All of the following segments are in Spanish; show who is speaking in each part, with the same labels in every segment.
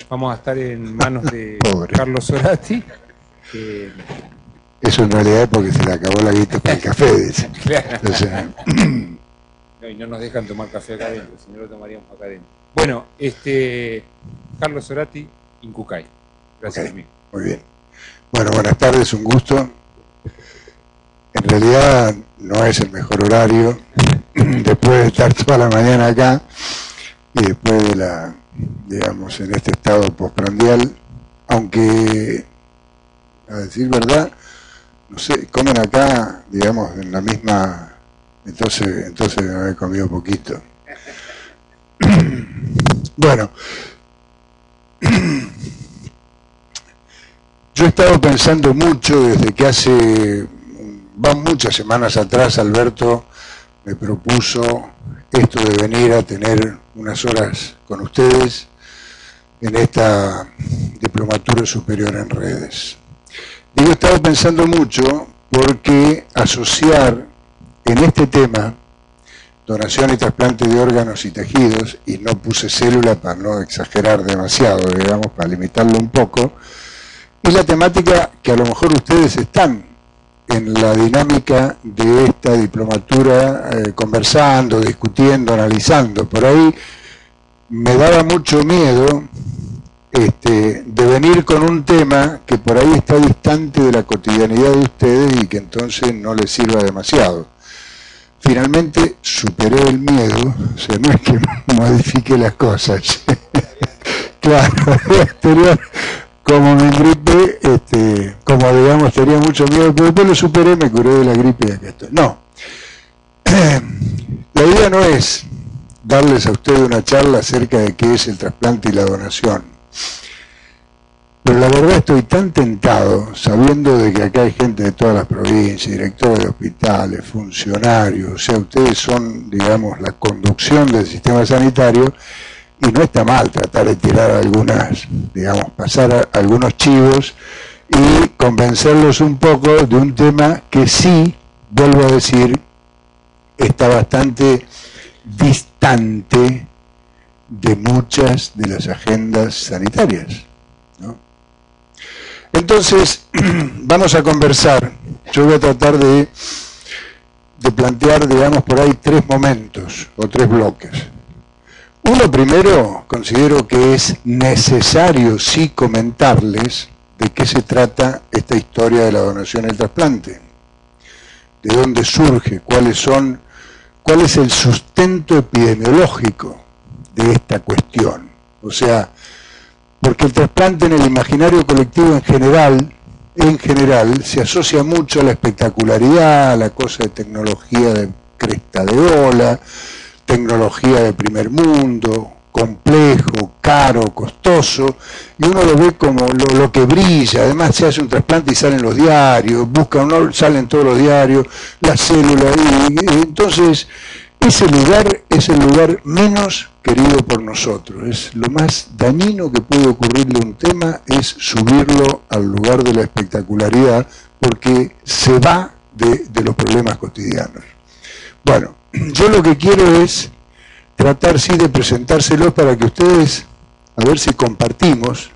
Speaker 1: vamos a estar en manos de
Speaker 2: Pobre.
Speaker 1: Carlos Soratti.
Speaker 2: Eso en realidad es porque se le acabó la guita para el café, dice.
Speaker 1: Claro.
Speaker 2: O sea,
Speaker 1: No, y no nos dejan tomar café acá adentro, si no lo tomaríamos acá adentro. Bueno, Carlos Soratti, Incucay. Gracias,
Speaker 2: ok,
Speaker 1: amigo.
Speaker 2: muy bien. Bueno, buenas tardes, un gusto. En realidad no es el mejor horario, después de estar toda la mañana acá y después de la, digamos, en este estado postprandial, aunque, a decir verdad, no sé, comen acá, digamos, en la misma, entonces deben haber comido poquito. Bueno, yo he estado pensando mucho desde que van muchas semanas atrás, Alberto me propuso esto de venir a tener unas horas con ustedes en esta diplomatura superior en redes. Digo, he estado pensando mucho porque asociar en este tema donación y trasplante de órganos y tejidos, y no puse célula para no exagerar demasiado, digamos, para limitarlo un poco, y la temática que a lo mejor ustedes están en la dinámica de esta diplomatura, conversando, discutiendo, analizando. Por ahí me daba mucho miedo de venir con un tema que por ahí está distante de la cotidianidad de ustedes y que entonces no les sirva demasiado. Finalmente superé el miedo, o sea, no es que modifique las cosas. Claro, exterior, como me gripe, como digamos tenía mucho miedo, pero después lo superé, me curé de la gripe y acá estoy. No, la idea no es darles a ustedes una charla acerca de qué es el trasplante y la donación. Pero la verdad estoy tan tentado, sabiendo de que acá hay gente de todas las provincias, directores de hospitales, funcionarios, o sea, ustedes son, digamos, la conducción del sistema sanitario, y no está mal tratar de tirar algunas, digamos, pasar algunos chivos y convencerlos un poco de un tema que sí, vuelvo a decir, está bastante distante de muchas de las agendas sanitarias, ¿no? Entonces, vamos a conversar. Yo voy a tratar de plantear, digamos, por ahí tres momentos o tres bloques. Uno primero, considero que es necesario sí comentarles de qué se trata esta historia de la donación y el trasplante. De dónde surge, cuál es el sustento epidemiológico de esta cuestión. O sea, porque el trasplante en el imaginario colectivo en general, se asocia mucho a la espectacularidad, a la cosa de tecnología de cresta de ola, tecnología de primer mundo, complejo, caro, costoso, y uno lo ve como lo que brilla. Además se hace un trasplante y salen los diarios, salen todos los diarios, las células, y entonces ese lugar es el lugar menos querido por nosotros. Es lo más dañino que puede ocurrirle a un tema, es subirlo al lugar de la espectacularidad, porque se va de los problemas cotidianos. Bueno, yo lo que quiero es tratar sí de presentárselos para que ustedes, a ver si compartimos,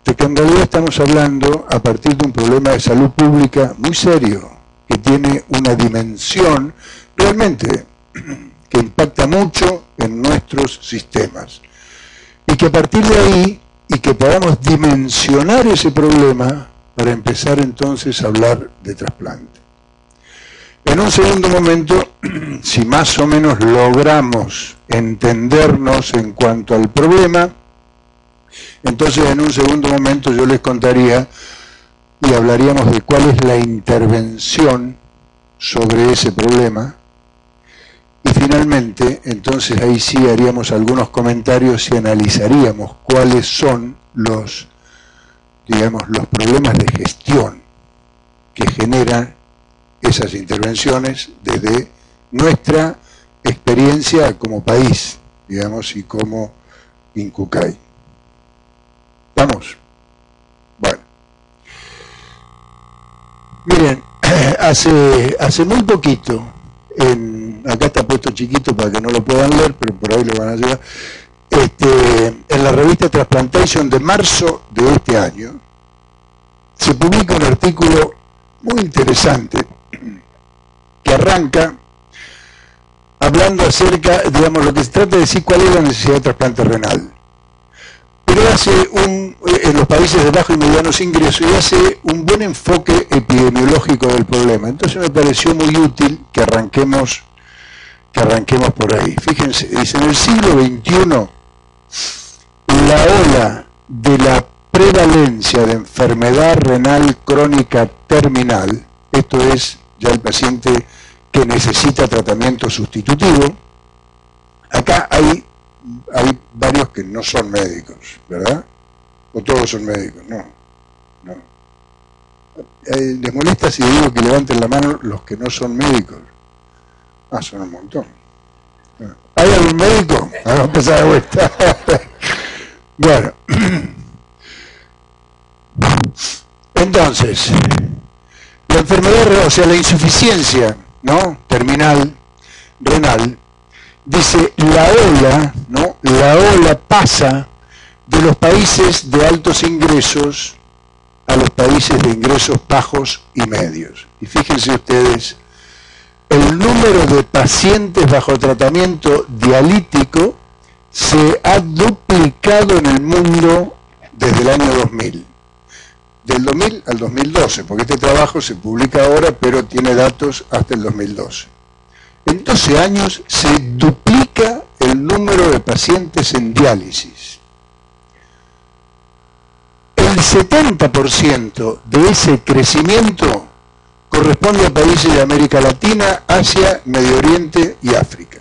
Speaker 2: de que en realidad estamos hablando a partir de un problema de salud pública muy serio, que tiene una dimensión realmente que impacta mucho en nuestros sistemas. Y que a partir de ahí, y que podamos dimensionar ese problema para empezar entonces a hablar de trasplante. En un segundo momento, si más o menos logramos entendernos en cuanto al problema, entonces en un segundo momento yo les contaría y hablaríamos de cuál es la intervención sobre ese problema. Y finalmente, entonces ahí sí haríamos algunos comentarios y analizaríamos cuáles son los problemas de gestión que generan esas intervenciones desde nuestra experiencia como país, digamos, y como Incucay. ¿Vamos? Bueno. Miren, hace muy poquito, acá está puesto chiquito para que no lo puedan leer, pero por ahí lo van a llevar, en la revista Transplantation de marzo de este año, se publica un artículo muy interesante que arranca hablando acerca, digamos, lo que se trata de decir cuál es la necesidad de trasplante renal. Pero hace en los países de bajo y medianos ingresos, y hace un buen enfoque epidemiológico del problema. Entonces me pareció muy útil que arranquemos por ahí. Fíjense, dice, en el siglo XXI, la ola de la prevalencia de enfermedad renal crónica terminal, esto es ya el paciente que necesita tratamiento sustitutivo. Acá hay varios que no son médicos, ¿verdad? ¿O todos son médicos? No. ¿Les molesta si digo que levanten la mano los que no son médicos? Ah, son un montón. ¿Hay algún médico? Vamos a empezar de vuelta. Bueno. Entonces, la enfermedad, o sea, la insuficiencia, ¿no?, terminal, renal, dice, la ola pasa de los países de altos ingresos a los países de ingresos bajos y medios. Y fíjense ustedes, el número de pacientes bajo tratamiento dialítico se ha duplicado en el mundo desde el año 2000. Del 2000 al 2012, porque este trabajo se publica ahora, pero tiene datos hasta el 2012. En 12 años se duplica el número de pacientes en diálisis. El 70% de ese crecimiento corresponde a países de América Latina, Asia, Medio Oriente y África.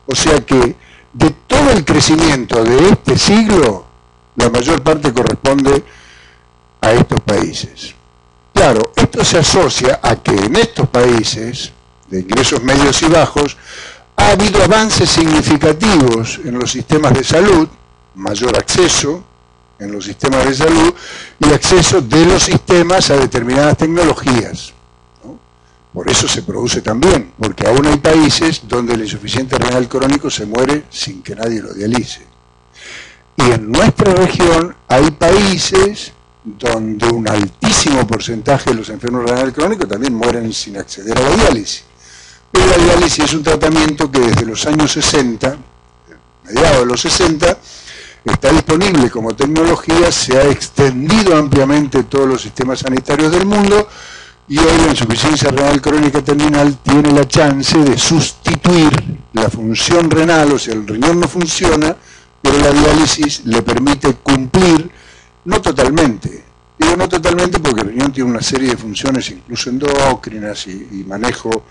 Speaker 2: O sea que de todo el crecimiento de este siglo, la mayor parte corresponde a estos países. Claro, esto se asocia a que en estos países de ingresos medios y bajos ha habido avances significativos en los sistemas de salud, mayor acceso en los sistemas de salud y acceso de los sistemas a determinadas tecnologías, ¿no? Por eso se produce también, porque aún hay países donde el insuficiente renal crónico se muere sin que nadie lo dialice. Y en nuestra región hay países donde un altísimo porcentaje de los enfermos renal crónicos también mueren sin acceder a la diálisis. Pero la diálisis es un tratamiento que desde los años 60, mediados de los 60, está disponible como tecnología, se ha extendido ampliamente en todos los sistemas sanitarios del mundo, y hoy la insuficiencia renal crónica terminal tiene la chance de sustituir la función renal, o sea, el riñón no funciona, pero la diálisis le permite cumplir, no totalmente, digo no totalmente porque el riñón tiene una serie de funciones incluso endocrinas y manejo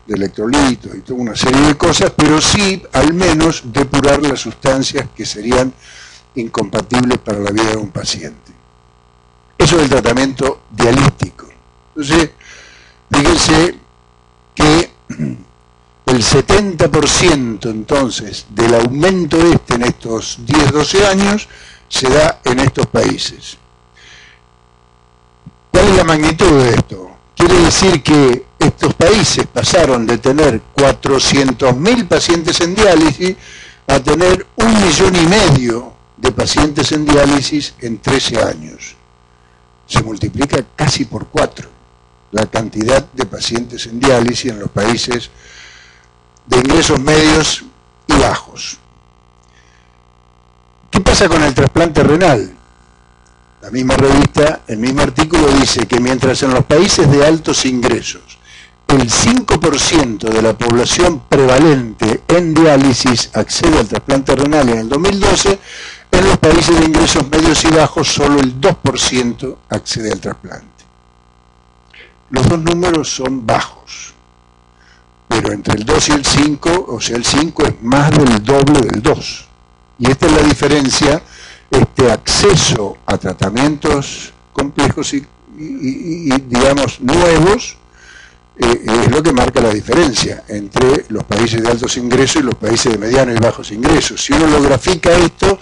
Speaker 2: de electrolitos y toda una serie de cosas, pero sí al menos depurar las sustancias que serían incompatibles para la vida de un paciente. Eso es el tratamiento dialítico. Entonces, fíjense que el 70% entonces del aumento en estos 10-12 años se da en estos países. ¿Cuál es la magnitud de esto? Quiere decir que estos países pasaron de tener 400.000 pacientes en diálisis a tener 1,5 millones de pacientes en diálisis en 13 años. Se multiplica casi por 4 la cantidad de pacientes en diálisis en los países de ingresos medios y bajos. ¿Qué pasa con el trasplante renal? La misma revista, el mismo artículo dice que mientras en los países de altos ingresos el 5% de la población prevalente en diálisis accede al trasplante renal en el 2012, en los países de ingresos medios y bajos solo el 2% accede al trasplante. Los dos números son bajos, pero entre el 2 y el 5, o sea, el 5 es más del doble del 2. Y esta es la diferencia, este acceso a tratamientos complejos y digamos, nuevos, es lo que marca la diferencia entre los países de altos ingresos y los países de medianos y bajos ingresos. Si uno lo grafica esto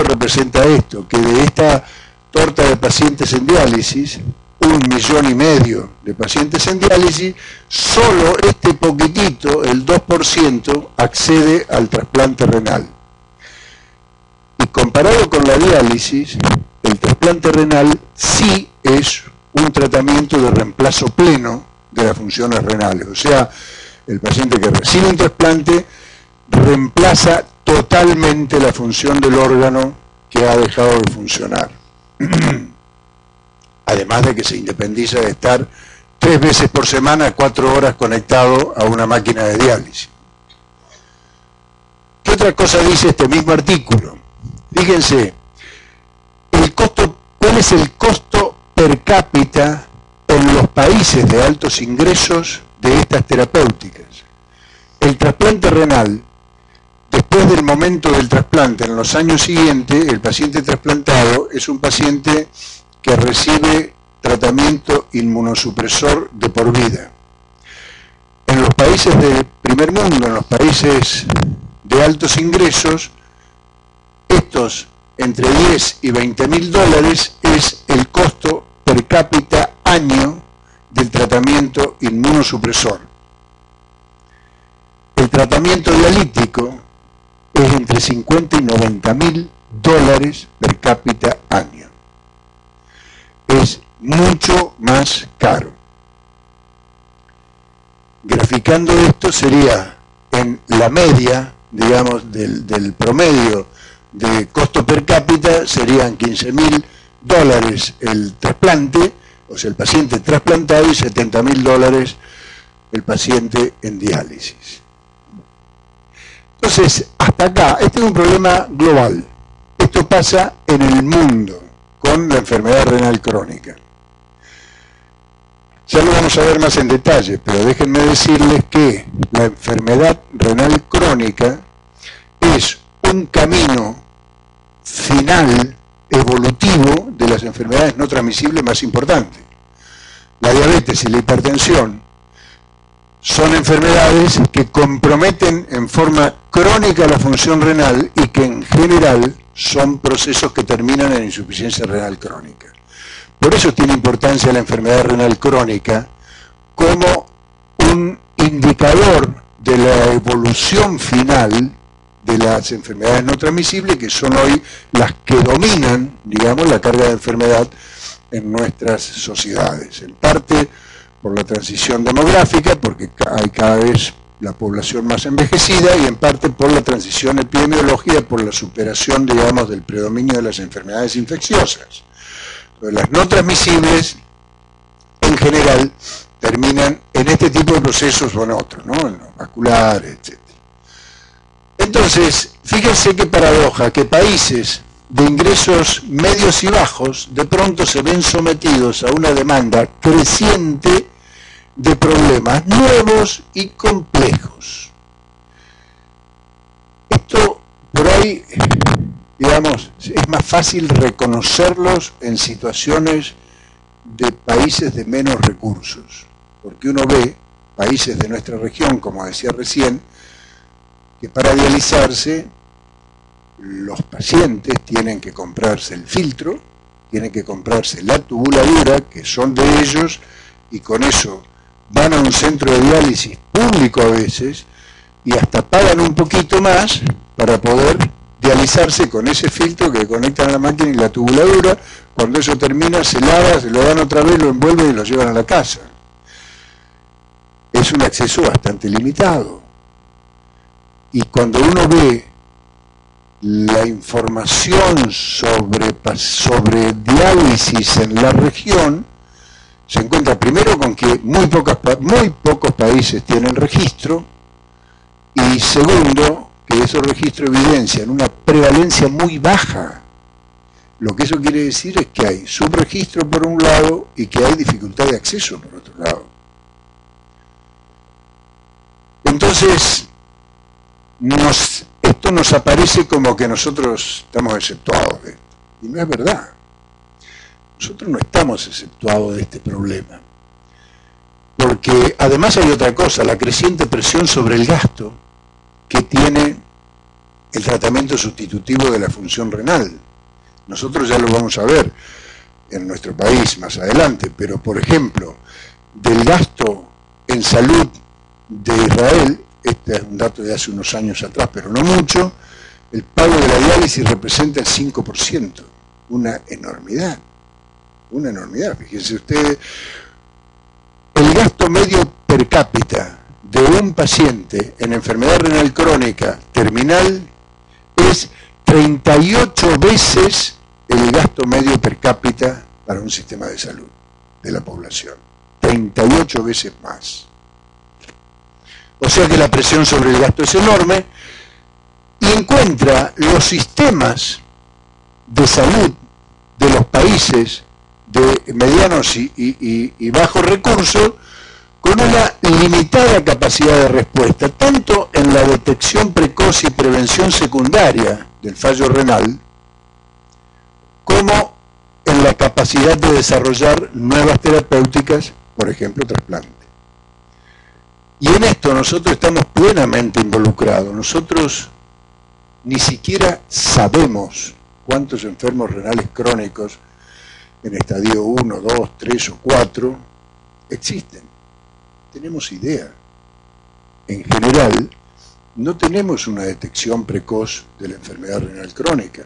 Speaker 2: representa esto, que de esta torta de pacientes en diálisis, 1,5 millones de pacientes en diálisis, solo este poquitito, el 2%, accede al trasplante renal. Y comparado con la diálisis, el trasplante renal sí es un tratamiento de reemplazo pleno de las funciones renales. O sea, el paciente que recibe un trasplante reemplaza totalmente la función del órgano que ha dejado de funcionar. Además de que se independiza de estar 3 veces por semana, 4 horas conectado a una máquina de diálisis. ¿Qué otra cosa dice este mismo artículo? Fíjense, ¿cuál es el costo per cápita en los países de altos ingresos de estas terapéuticas? El trasplante renal, después del momento del trasplante, en los años siguientes, el paciente trasplantado es un paciente que recibe tratamiento inmunosupresor de por vida. En los países del primer mundo, en los países de altos ingresos, estos entre 10 y 20 mil dólares es el costo per cápita año del tratamiento inmunosupresor. El tratamiento dialítico es entre 50 y 90 mil dólares per cápita año. Es mucho más caro. Graficando esto sería en la media, digamos, del promedio de costo per cápita, serían 15 mil dólares el trasplante, o sea, el paciente trasplantado, y 70 mil dólares el paciente en diálisis. Entonces, hasta acá, este es un problema global. Esto pasa en el mundo con la enfermedad renal crónica. Ya lo vamos a ver más en detalle, pero déjenme decirles que la enfermedad renal crónica es un camino final evolutivo de las enfermedades no transmisibles más importantes. La diabetes y la hipertensión son enfermedades que comprometen en forma crónica la función renal y que en general son procesos que terminan en insuficiencia renal crónica. Por eso tiene importancia la enfermedad renal crónica como un indicador de la evolución final de las enfermedades no transmisibles, que son hoy las que dominan, digamos, la carga de enfermedad en nuestras sociedades. En parte por la transición demográfica, porque hay cada vez la población más envejecida, y en parte por la transición epidemiológica, por la superación, digamos, del predominio de las enfermedades infecciosas. Entonces, las no transmisibles, en general, terminan en este tipo de procesos o en otros, ¿no? En los vasculares, etc. Entonces, fíjense qué paradoja, que países de ingresos medios y bajos de pronto se ven sometidos a una demanda creciente de problemas nuevos y complejos. Esto por ahí, digamos, es más fácil reconocerlos en situaciones de países de menos recursos, porque uno ve países de nuestra región, como decía recién, que para dializarse los pacientes tienen que comprarse el filtro, tienen que comprarse la tubuladura, que son de ellos, y con eso van a un centro de diálisis público a veces, y hasta pagan un poquito más para poder dializarse con ese filtro que conectan a la máquina y la tubuladura. Cuando eso termina, se lava, se lo dan otra vez, lo envuelven y lo llevan a la casa. Es un acceso bastante limitado. Y cuando uno ve la información sobre diálisis en la región, se encuentra primero con que muy pocos países tienen registro, y segundo, que esos registros evidencian una prevalencia muy baja. Lo que eso quiere decir es que hay subregistro por un lado y que hay dificultad de acceso por otro lado. Entonces, esto nos aparece como que nosotros estamos exceptuados de esto. Y no es verdad. Nosotros no estamos exceptuados de este problema. Porque además hay otra cosa, la creciente presión sobre el gasto que tiene el tratamiento sustitutivo de la función renal. Nosotros ya lo vamos a ver en nuestro país más adelante, pero por ejemplo, del gasto en salud de Israel, este es un dato de hace unos años atrás, pero no mucho, el pago de la diálisis representa el 5%, una enormidad, fíjense ustedes, el gasto medio per cápita de un paciente en enfermedad renal crónica terminal es 38 veces el gasto medio per cápita para un sistema de salud de la población, 38 veces más. O sea que la presión sobre el gasto es enorme, y encuentra los sistemas de salud de los países de medianos y bajos recursos con una limitada capacidad de respuesta, tanto en la detección precoz y prevención secundaria del fallo renal, como en la capacidad de desarrollar nuevas terapéuticas, por ejemplo, trasplante. Y en esto nosotros estamos plenamente involucrados. Nosotros ni siquiera sabemos cuántos enfermos renales crónicos en estadio 1, 2, 3 o 4 existen. Tenemos idea. En general, no tenemos una detección precoz de la enfermedad renal crónica.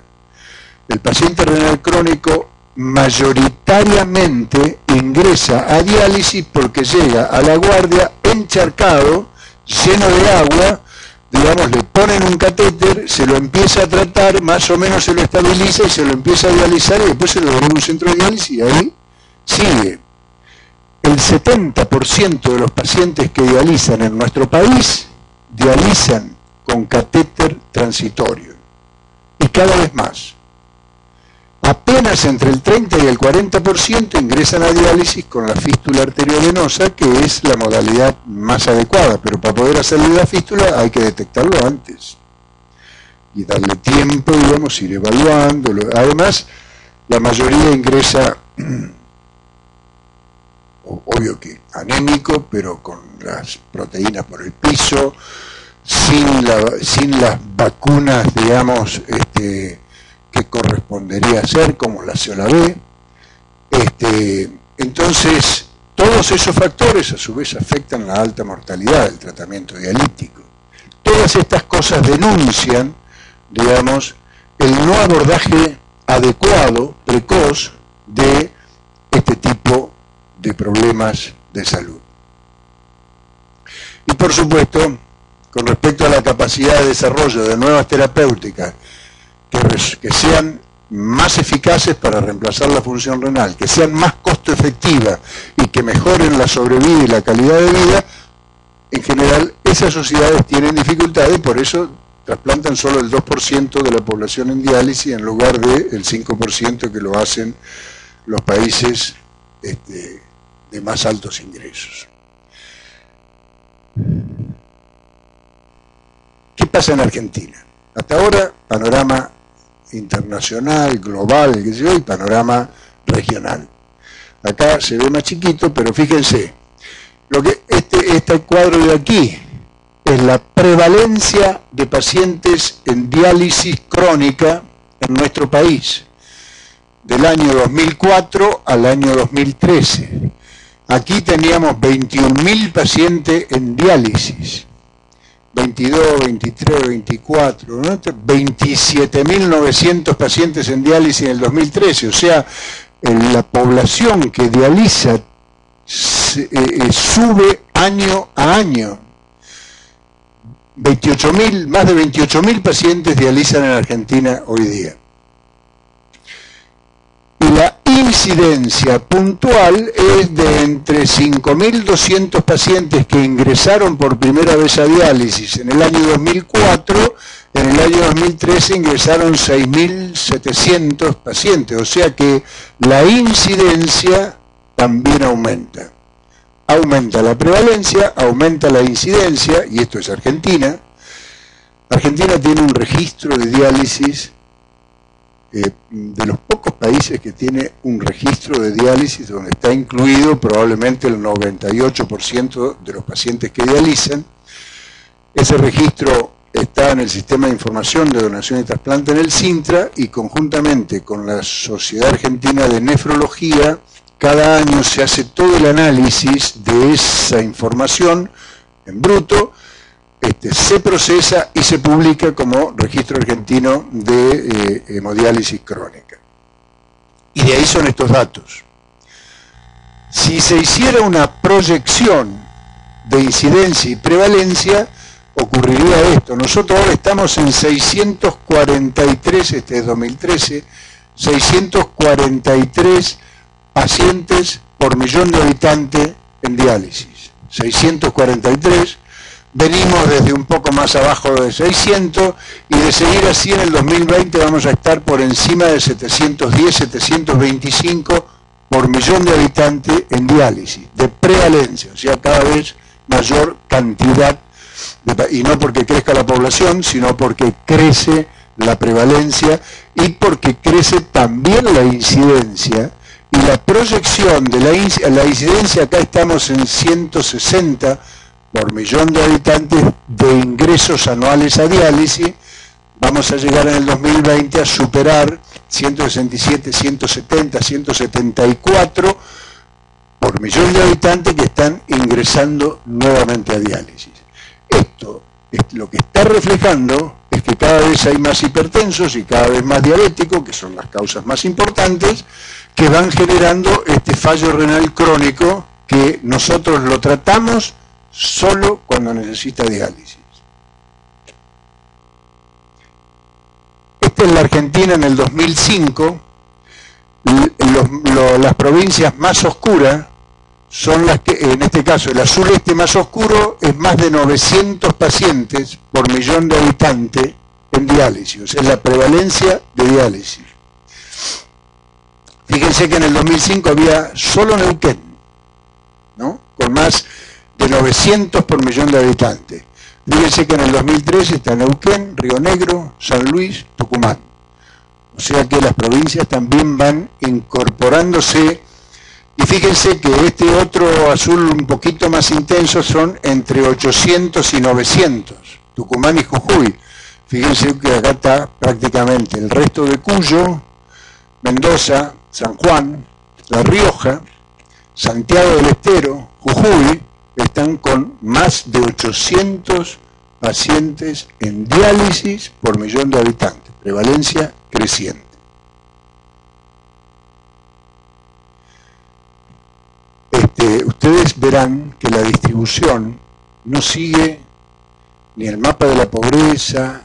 Speaker 2: El paciente renal crónico mayoritariamente ingresa a diálisis porque llega a la guardia encharcado, lleno de agua, digamos, le ponen un catéter, se lo empieza a tratar, más o menos se lo estabiliza y se lo empieza a dializar y después se lo devuelve a un centro de diálisis y ahí sigue. El 70% de los pacientes que dializan en nuestro país dializan con catéter transitorio y cada vez más. Apenas entre el 30 y el 40% ingresan a diálisis con la fístula arteriovenosa, que es la modalidad más adecuada, pero para poder hacerle la fístula hay que detectarlo antes y darle tiempo, digamos, ir evaluándolo. Además, la mayoría ingresa, obvio que anémico, pero con las proteínas por el piso, sin las vacunas, digamos, que correspondería hacer, como la COLA-B. Entonces, todos esos factores a su vez afectan la alta mortalidad del tratamiento dialítico. Todas estas cosas denuncian, digamos, el no abordaje adecuado, precoz, de este tipo de problemas de salud. Y por supuesto, con respecto a la capacidad de desarrollo de nuevas terapéuticas, que sean más eficaces para reemplazar la función renal, que sean más costo efectivas y que mejoren la sobrevida y la calidad de vida, en general esas sociedades tienen dificultades y por eso trasplantan solo el 2% de la población en diálisis en lugar del 5% que lo hacen los países de más altos ingresos. ¿Qué pasa en Argentina? Hasta ahora, panorama internacional, global, qué sé yo, y panorama regional. Acá se ve más chiquito, pero fíjense, lo que este cuadro de aquí es la prevalencia de pacientes en diálisis crónica en nuestro país, del año 2004 al año 2013. Aquí teníamos 21.000 pacientes en diálisis. 22, 23, 24, ¿no? 27.900 pacientes en diálisis en el 2013, o sea, la población que dializa sube año a año. Más de 28.000 pacientes dializan en Argentina hoy día. Y la incidencia puntual es de entre 5.200 pacientes que ingresaron por primera vez a diálisis en el año 2004, en el año 2013 ingresaron 6.700 pacientes, o sea que la incidencia también aumenta. Aumenta la prevalencia, aumenta la incidencia, y esto es Argentina. Argentina tiene un registro de diálisis, de los pocos países que tiene un registro de diálisis donde está incluido probablemente el 98% de los pacientes que dializan. Ese registro está en el Sistema de Información de Donación y Trasplante en el SINTRA, y conjuntamente con la Sociedad Argentina de Nefrología, cada año se hace todo el análisis de esa información en bruto se procesa y se publica como registro argentino de hemodiálisis crónica. Y de ahí son estos datos. Si se hiciera una proyección de incidencia y prevalencia, ocurriría esto. Nosotros ahora estamos en 643, este es 2013, 643 pacientes por millón de habitantes en diálisis. 643, venimos desde un poco más abajo de 600 y de seguir así en el 2020 vamos a estar por encima de 710, 725 por millón de habitantes en diálisis, de prevalencia, o sea, cada vez mayor cantidad, y no porque crezca la población, sino porque crece la prevalencia y porque crece también la incidencia y la proyección de la incidencia. Acá estamos en 160 por millón de habitantes de ingresos anuales a diálisis. Vamos a llegar en el 2020 a superar 167, 170, 174 por millón de habitantes que están ingresando nuevamente a diálisis. Esto lo que está reflejando es que cada vez hay más hipertensos y cada vez más diabéticos, que son las causas más importantes, que van generando este fallo renal crónico que nosotros lo tratamos solo cuando necesita diálisis. Esta es la Argentina en el 2005. Las provincias más oscuras son las que, en este caso, el azul más oscuro es más de 900 pacientes por millón de habitantes en diálisis, o sea, es la prevalencia de diálisis. Fíjense que en el 2005 había solo Neuquén, ¿no?, con más de 900 por millón de habitantes. Fíjense que en el 2013 está Neuquén, Río Negro, San Luis, Tucumán. O sea que las provincias también van incorporándose. Y fíjense que este otro azul un poquito más intenso son entre 800 y 900, Tucumán y Jujuy. Fíjense que acá está prácticamente el resto de Cuyo, Mendoza, San Juan, La Rioja, Santiago del Estero, Jujuy, están con más de 800 pacientes en diálisis por millón de habitantes, prevalencia creciente. Ustedes verán que la distribución no sigue ni el mapa de la pobreza,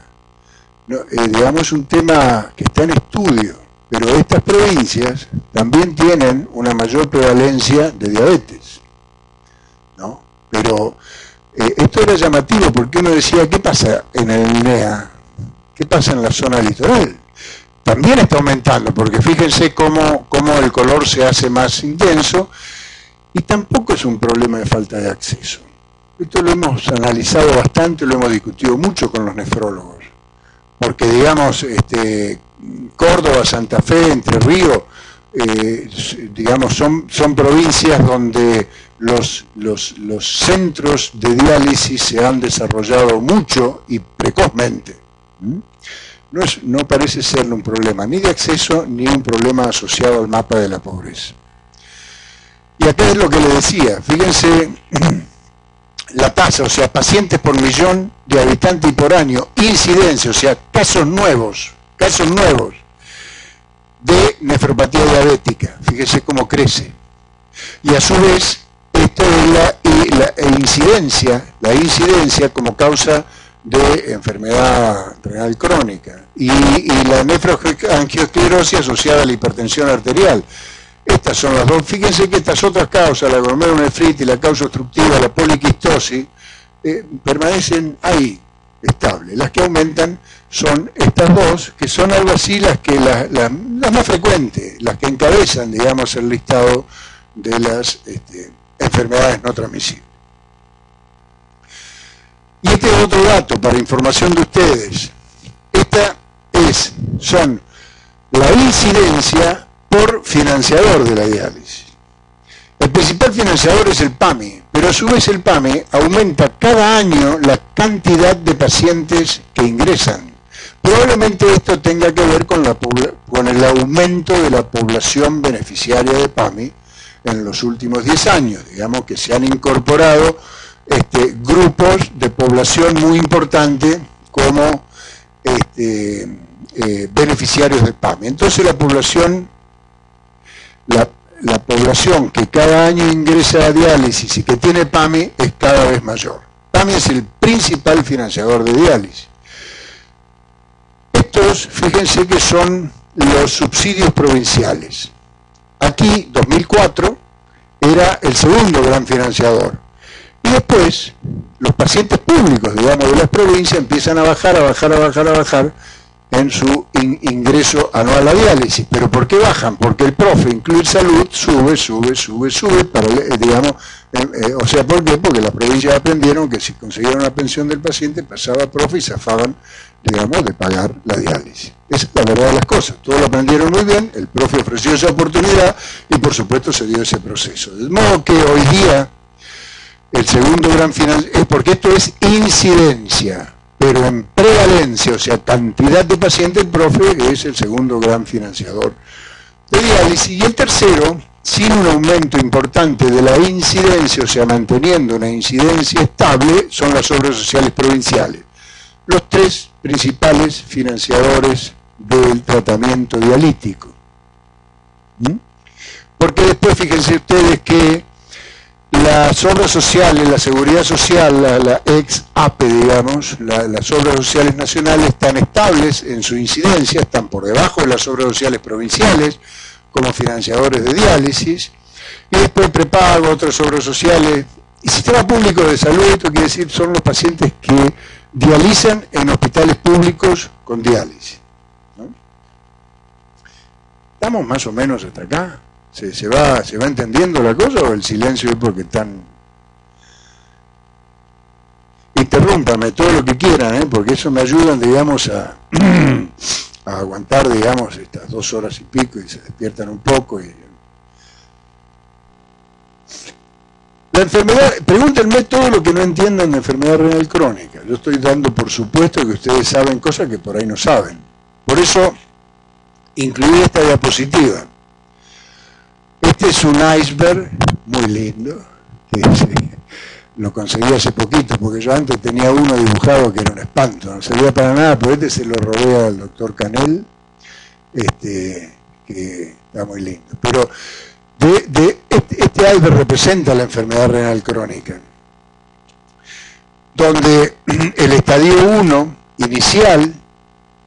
Speaker 2: no, digamos, un tema que está en estudio, pero estas provincias también tienen una mayor prevalencia de diabetes, ¿no? Pero esto era llamativo porque uno decía, ¿qué pasa en el INEA? ¿Qué pasa en la zona litoral? También está aumentando, porque fíjense cómo el color se hace más intenso, y tampoco es un problema de falta de acceso. Esto lo hemos analizado bastante, lo hemos discutido mucho con los nefrólogos, porque digamos, Córdoba, Santa Fe, Entre Ríos, digamos, son provincias donde los centros de diálisis se han desarrollado mucho y precozmente. No parece ser un problema ni de acceso ni un problema asociado al mapa de la pobreza. Y acá es lo que le decía, fíjense la tasa, o sea, pacientes por millón de habitantes y por año, incidencia, o sea, casos nuevos de nefropatía diabética, fíjense cómo crece. Y a su vez, esto es la incidencia como causa de enfermedad renal crónica y la nefroangiosclerosis asociada a la hipertensión arterial. Estas son las dos. Fíjense que estas otras causas, la glomerulonefritis, la causa obstructiva, la poliquistosis, permanecen ahí, estables. Las que aumentan son estas dos, que son algo así las más frecuentes, las que encabezan, digamos, el listado de las enfermedades no transmisibles. Y este es otro dato para información de ustedes. Esta son la incidencia por financiador de la diálisis. El principal financiador es el PAMI, pero a su vez el PAMI aumenta cada año la cantidad de pacientes que ingresan. Probablemente esto tenga que ver con el aumento de la población beneficiaria de PAMI en los últimos 10 años, digamos que se han incorporado grupos de población muy importante como beneficiarios de PAMI. Entonces la población que cada año ingresa a diálisis y que tiene PAMI es cada vez mayor. PAMI es el principal financiador de diálisis. Estos, fíjense que son los subsidios provinciales. Aquí, 2004, era el segundo gran financiador. Y después, los pacientes públicos, digamos, de las provincias empiezan a bajar en su ingreso anual a diálisis. ¿Pero por qué bajan? Porque el PROFE, incluir salud, sube, para, digamos, o sea, ¿por qué? Porque las provincias aprendieron que si conseguían una pensión del paciente, pasaba a PROFE y zafaban, digamos, de pagar la diálisis. Esa es la verdad de las cosas. Todos lo aprendieron muy bien, el PROFE ofreció esa oportunidad y por supuesto se dio ese proceso. De modo que hoy día el segundo gran financiador, porque esto es incidencia, pero en prevalencia, o sea, cantidad de pacientes, el PROFE es el segundo gran financiador de diálisis. Y el tercero, sin un aumento importante de la incidencia, o sea, manteniendo una incidencia estable, son las obras sociales provinciales. Los tres principales financiadores del tratamiento dialítico. Porque después, fíjense ustedes que las obras sociales, la seguridad social, la ex APE, digamos, las obras sociales nacionales están estables en su incidencia, están por debajo de las obras sociales provinciales como financiadores de diálisis, y después prepago, otras obras sociales, y sistema público de salud, esto quiere decir, son los pacientes que dializan en hospitales públicos con diálisis, ¿no? ¿Estamos más o menos hasta acá? ¿Se va entendiendo la cosa o el silencio es porque están? Interrúmpame todo lo que quieran, porque eso me ayuda, digamos, a aguantar, digamos, estas 2 horas y pico y se despiertan un poco. La enfermedad, pregúntenme todo lo que no entiendan de enfermedad renal crónica. Yo estoy dando por supuesto que ustedes saben cosas que por ahí no saben. Por eso incluí esta diapositiva. Este es un iceberg muy lindo, que lo conseguí hace poquito, porque yo antes tenía uno dibujado que era un espanto, no servía para nada, pero este se lo robé al doctor Canel, que está muy lindo. Pero este iceberg representa la enfermedad renal crónica, donde el estadio 1 inicial,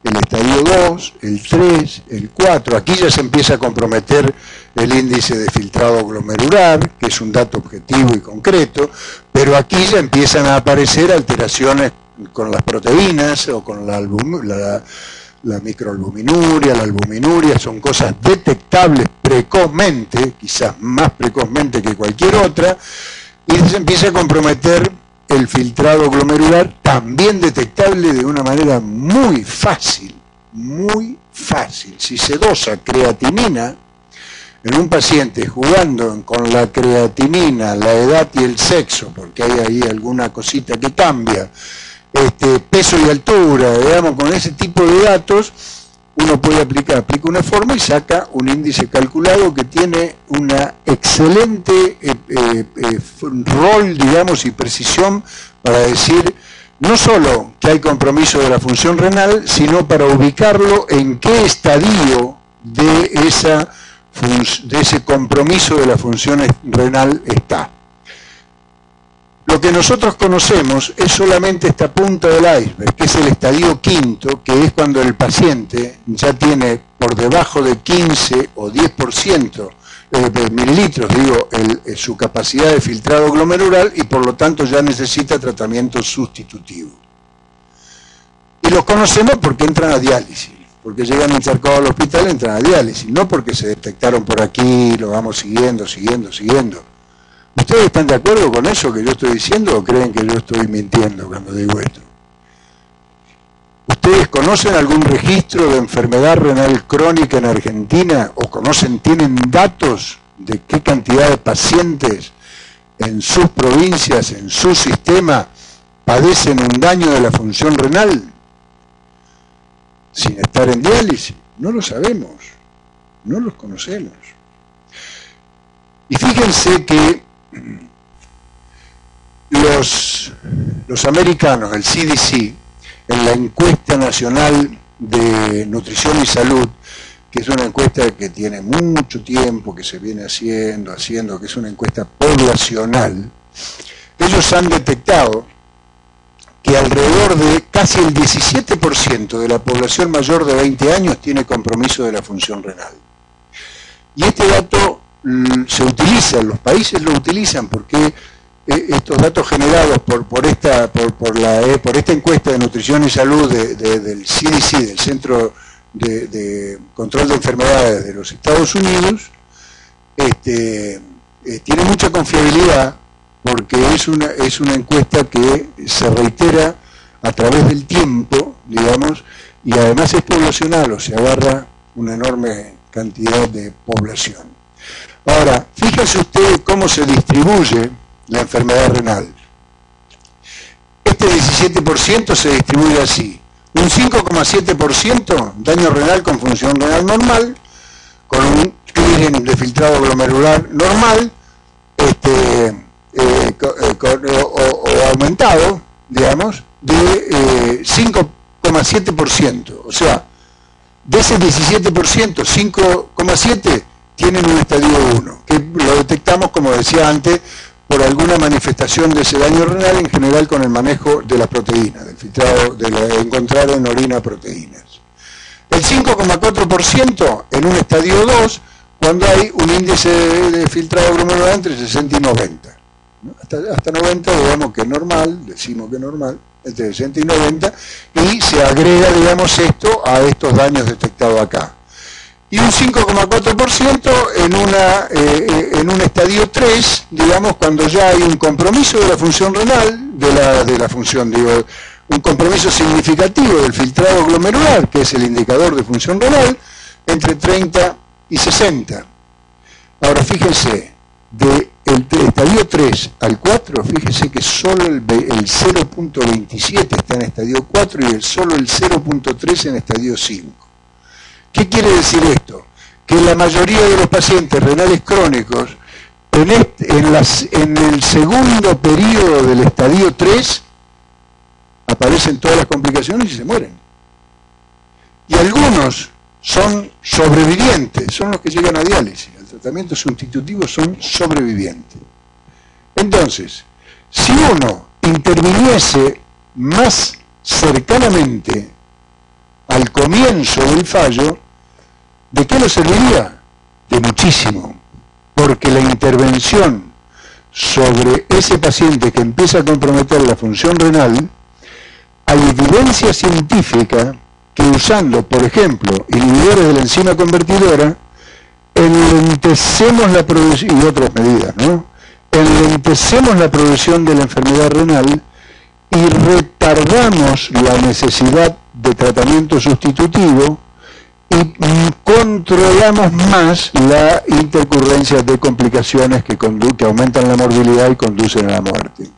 Speaker 2: el estadio 2, el 3, el 4, aquí ya se empieza a comprometer el índice de filtrado glomerular, que es un dato objetivo y concreto, pero aquí ya empiezan a aparecer alteraciones con las proteínas o con la microalbuminuria, la albuminuria, son cosas detectables precozmente, quizás más precozmente que cualquier otra, y se empieza a comprometer el filtrado glomerular, también detectable de una manera muy fácil, muy fácil. Si se dosa creatinina en un paciente jugando con la creatinina, la edad y el sexo, porque hay ahí alguna cosita que cambia, peso y altura, digamos, con ese tipo de datos, uno puede aplica una forma y saca un índice calculado que tiene una excelente rol, digamos, y precisión para decir no solo que hay compromiso de la función renal, sino para ubicarlo en qué estadio de ese compromiso de la función renal está. Lo que nosotros conocemos es solamente esta punta del iceberg, que es el estadio quinto, que es cuando el paciente ya tiene por debajo de 15 o 10% de mililitros, digo, su capacidad de filtrado glomerular y por lo tanto ya necesita tratamiento sustitutivo. Y los conocemos porque entran a diálisis, porque llegan encharcados al hospital, entran a diálisis, no porque se detectaron por aquí, lo vamos siguiendo. ¿Ustedes están de acuerdo con eso que yo estoy diciendo o creen que yo estoy mintiendo cuando digo esto? ¿Ustedes conocen algún registro de enfermedad renal crónica en Argentina o tienen datos de qué cantidad de pacientes en sus provincias, en su sistema, padecen un daño de la función renal sin estar en diálisis? No lo sabemos, no los conocemos. Y fíjense que los americanos, el CDC, en la encuesta nacional de nutrición y salud, que es una encuesta que tiene mucho tiempo, que se viene haciendo, que es una encuesta poblacional, ellos han detectado que alrededor de casi el 17% de la población mayor de 20 años tiene compromiso de la función renal. Y este dato se utiliza, los países lo utilizan porque estos datos generados por esta encuesta de nutrición y salud del CDC, del Centro de Control de Enfermedades de los Estados Unidos, tiene mucha confiabilidad porque es una encuesta que se reitera a través del tiempo, digamos, y además es poblacional, o sea, agarra una enorme cantidad de población. Ahora, fíjese usted cómo se distribuye la enfermedad renal. Este 17% se distribuye así. Un 5,7% daño renal con función renal normal, con un clearing de filtrado glomerular normal, o aumentado, digamos, de 5,7%. O sea, de ese 17%, 5,7% tienen un estadio 1, que lo detectamos, como decía antes, por alguna manifestación de ese daño renal, en general con el manejo de las proteínas, del filtrado, de encontrar en orina proteínas. El 5,4% en un estadio 2, cuando hay un índice de filtrado glomerular entre 60 y 90. ¿No? Hasta 90, digamos que es normal, decimos que es normal, entre 60 y 90, y se agrega, digamos, esto a estos daños detectados acá. Y un 5,4% en un estadio 3, digamos, cuando ya hay un compromiso de la función renal, de la función, digo, un compromiso significativo del filtrado glomerular, que es el indicador de función renal, entre 30 y 60. Ahora fíjense, del estadio 3 al 4, fíjense que solo el 0,27 está en estadio 4 y solo el 0,3 en estadio 5. ¿Qué quiere decir esto? Que la mayoría de los pacientes renales crónicos, en el segundo periodo del estadio 3, aparecen todas las complicaciones y se mueren. Y algunos son sobrevivientes, son los que llegan a diálisis. El tratamiento sustitutivo son sobrevivientes. Entonces, si uno interviniese más cercanamente al comienzo del fallo, ¿de qué nos serviría? De muchísimo, porque la intervención sobre ese paciente que empieza a comprometer la función renal, hay evidencia científica que usando, por ejemplo, inhibidores de la enzima convertidora, enlentecemos la producción, y otras medidas, ¿no? Enlentecemos la progresión de la enfermedad renal y retardamos la necesidad de tratamiento sustitutivo y controlamos más la intercurrencia de complicaciones que aumentan la morbilidad y conducen a la muerte.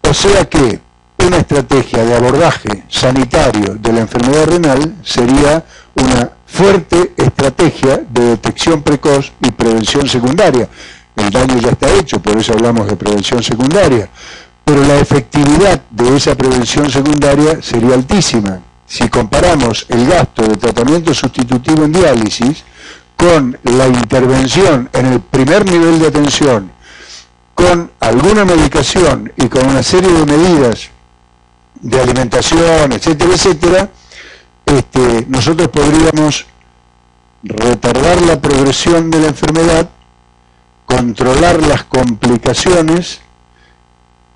Speaker 2: O sea que una estrategia de abordaje sanitario de la enfermedad renal sería una fuerte estrategia de detección precoz y prevención secundaria. El daño ya está hecho, por eso hablamos de prevención secundaria, pero la efectividad de esa prevención secundaria sería altísima. Si comparamos el gasto de tratamiento sustitutivo en diálisis con la intervención en el primer nivel de atención, con alguna medicación y con una serie de medidas de alimentación, etcétera, etcétera, nosotros podríamos retardar la progresión de la enfermedad, controlar las complicaciones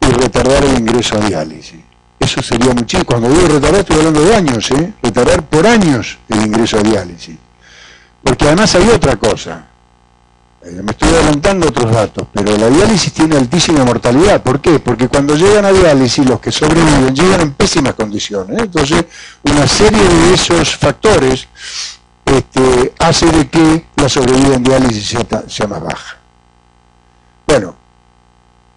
Speaker 2: y retardar el ingreso a diálisis. Eso sería muchísimo. Cuando digo retardar, estoy hablando de años, retardar por años el ingreso a diálisis. Porque además hay otra cosa. Me estoy adelantando otros datos, pero la diálisis tiene altísima mortalidad. ¿Por qué? Porque cuando llegan a diálisis, los que sobreviven llegan en pésimas condiciones. Entonces, una serie de esos factores hace de que la sobrevida en diálisis sea más baja. Bueno,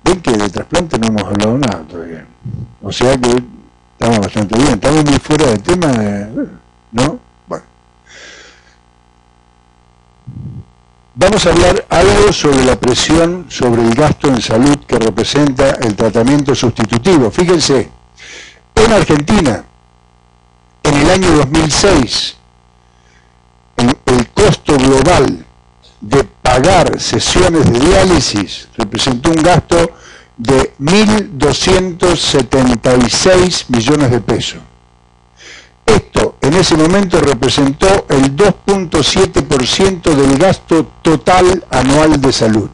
Speaker 2: ven que de trasplante no hemos hablado nada todavía. O sea que estamos bastante bien. Estamos muy fuera del tema, ¿no? Bueno. Vamos a hablar algo sobre la presión sobre el gasto en salud que representa el tratamiento sustitutivo. Fíjense, en Argentina, en el año 2006, el costo global de pagar sesiones de diálisis representó un gasto de 1.276 millones de pesos. Esto en ese momento representó el 2.7% del gasto total anual de salud.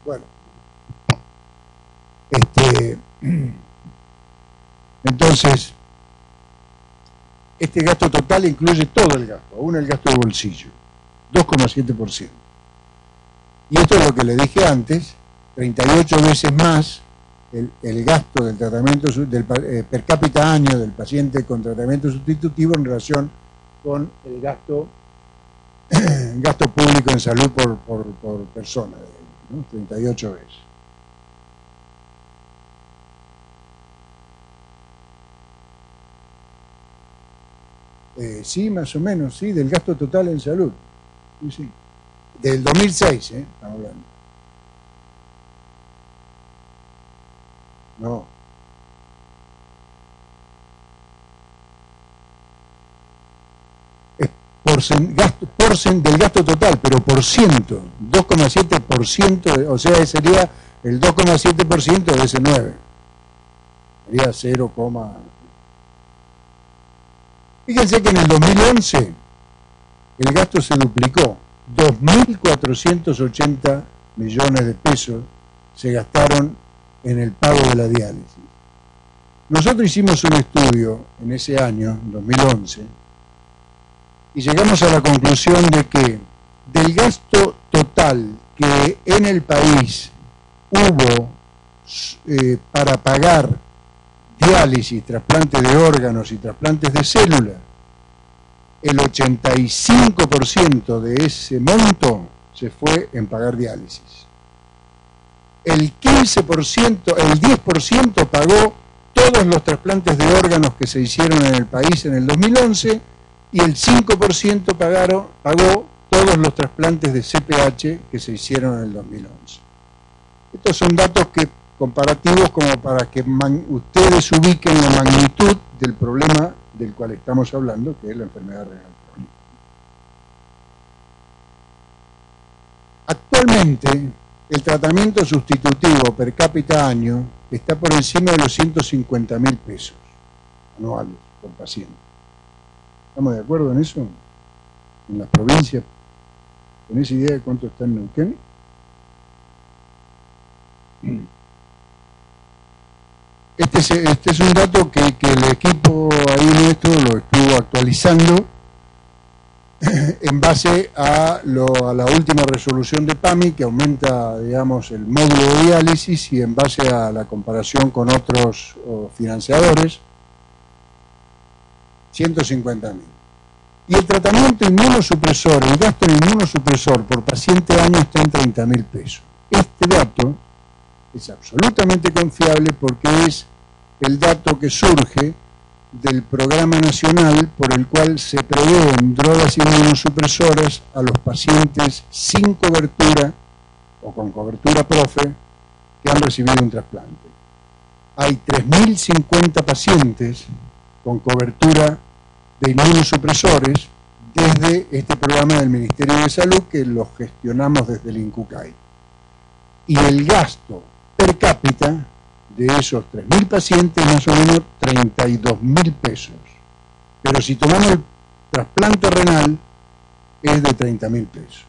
Speaker 2: Bueno, entonces, este gasto total incluye todo el gasto, aún el gasto de bolsillo, 2,7%. Y esto es lo que le dije antes, 38 veces más el gasto del tratamiento per cápita año del paciente con tratamiento sustitutivo en relación con el gasto público en salud por persona, ¿no? 38 veces. Sí, más o menos, sí, del gasto total en salud. Sí, sí. Del 2006, estamos hablando. No. Es del gasto total, pero por ciento, 2,7%, o sea, sería el 2,7% de ese 9. Sería 0, Fíjense que en el 2011 el gasto se duplicó, 2.480 millones de pesos se gastaron en el pago de la diálisis. Nosotros hicimos un estudio en ese año, 2011, y llegamos a la conclusión de que del gasto total que en el país hubo para pagar diálisis, trasplantes de órganos y trasplantes de células, el 85% de ese monto se fue en pagar diálisis. El 15%, el 10% pagó todos los trasplantes de órganos que se hicieron en el país en el 2011 y el 5% pagó todos los trasplantes de CPH que se hicieron en el 2011. Estos son datos comparativos como para que ustedes ubiquen la magnitud del problema del cual estamos hablando, que es la enfermedad renal crónica. Actualmente, el tratamiento sustitutivo per cápita año está por encima de los 150.000 pesos anuales por paciente. ¿Estamos de acuerdo en eso? En las provincias, ¿tenés idea de cuánto está en Neuquén? Este es un dato que el equipo ahí nuestro lo estuvo actualizando en base a la última resolución de PAMI, que aumenta, digamos, el módulo de diálisis, y en base a la comparación con otros financiadores, 150.000. Y el tratamiento inmunosupresor, el gasto en inmunosupresor por paciente año está en 30.000 pesos. Este dato es absolutamente confiable porque es el dato que surge del programa nacional por el cual se proveen drogas inmunosupresoras a los pacientes sin cobertura o con cobertura PROFE que han recibido un trasplante. Hay 3.050 pacientes con cobertura de inmunosupresores desde este programa del Ministerio de Salud que lo gestionamos desde el INCUCAI. Y el gasto per cápita de esos 3.000 pacientes, más o menos 32.000 pesos. Pero si tomamos el trasplante renal, es de 30.000 pesos.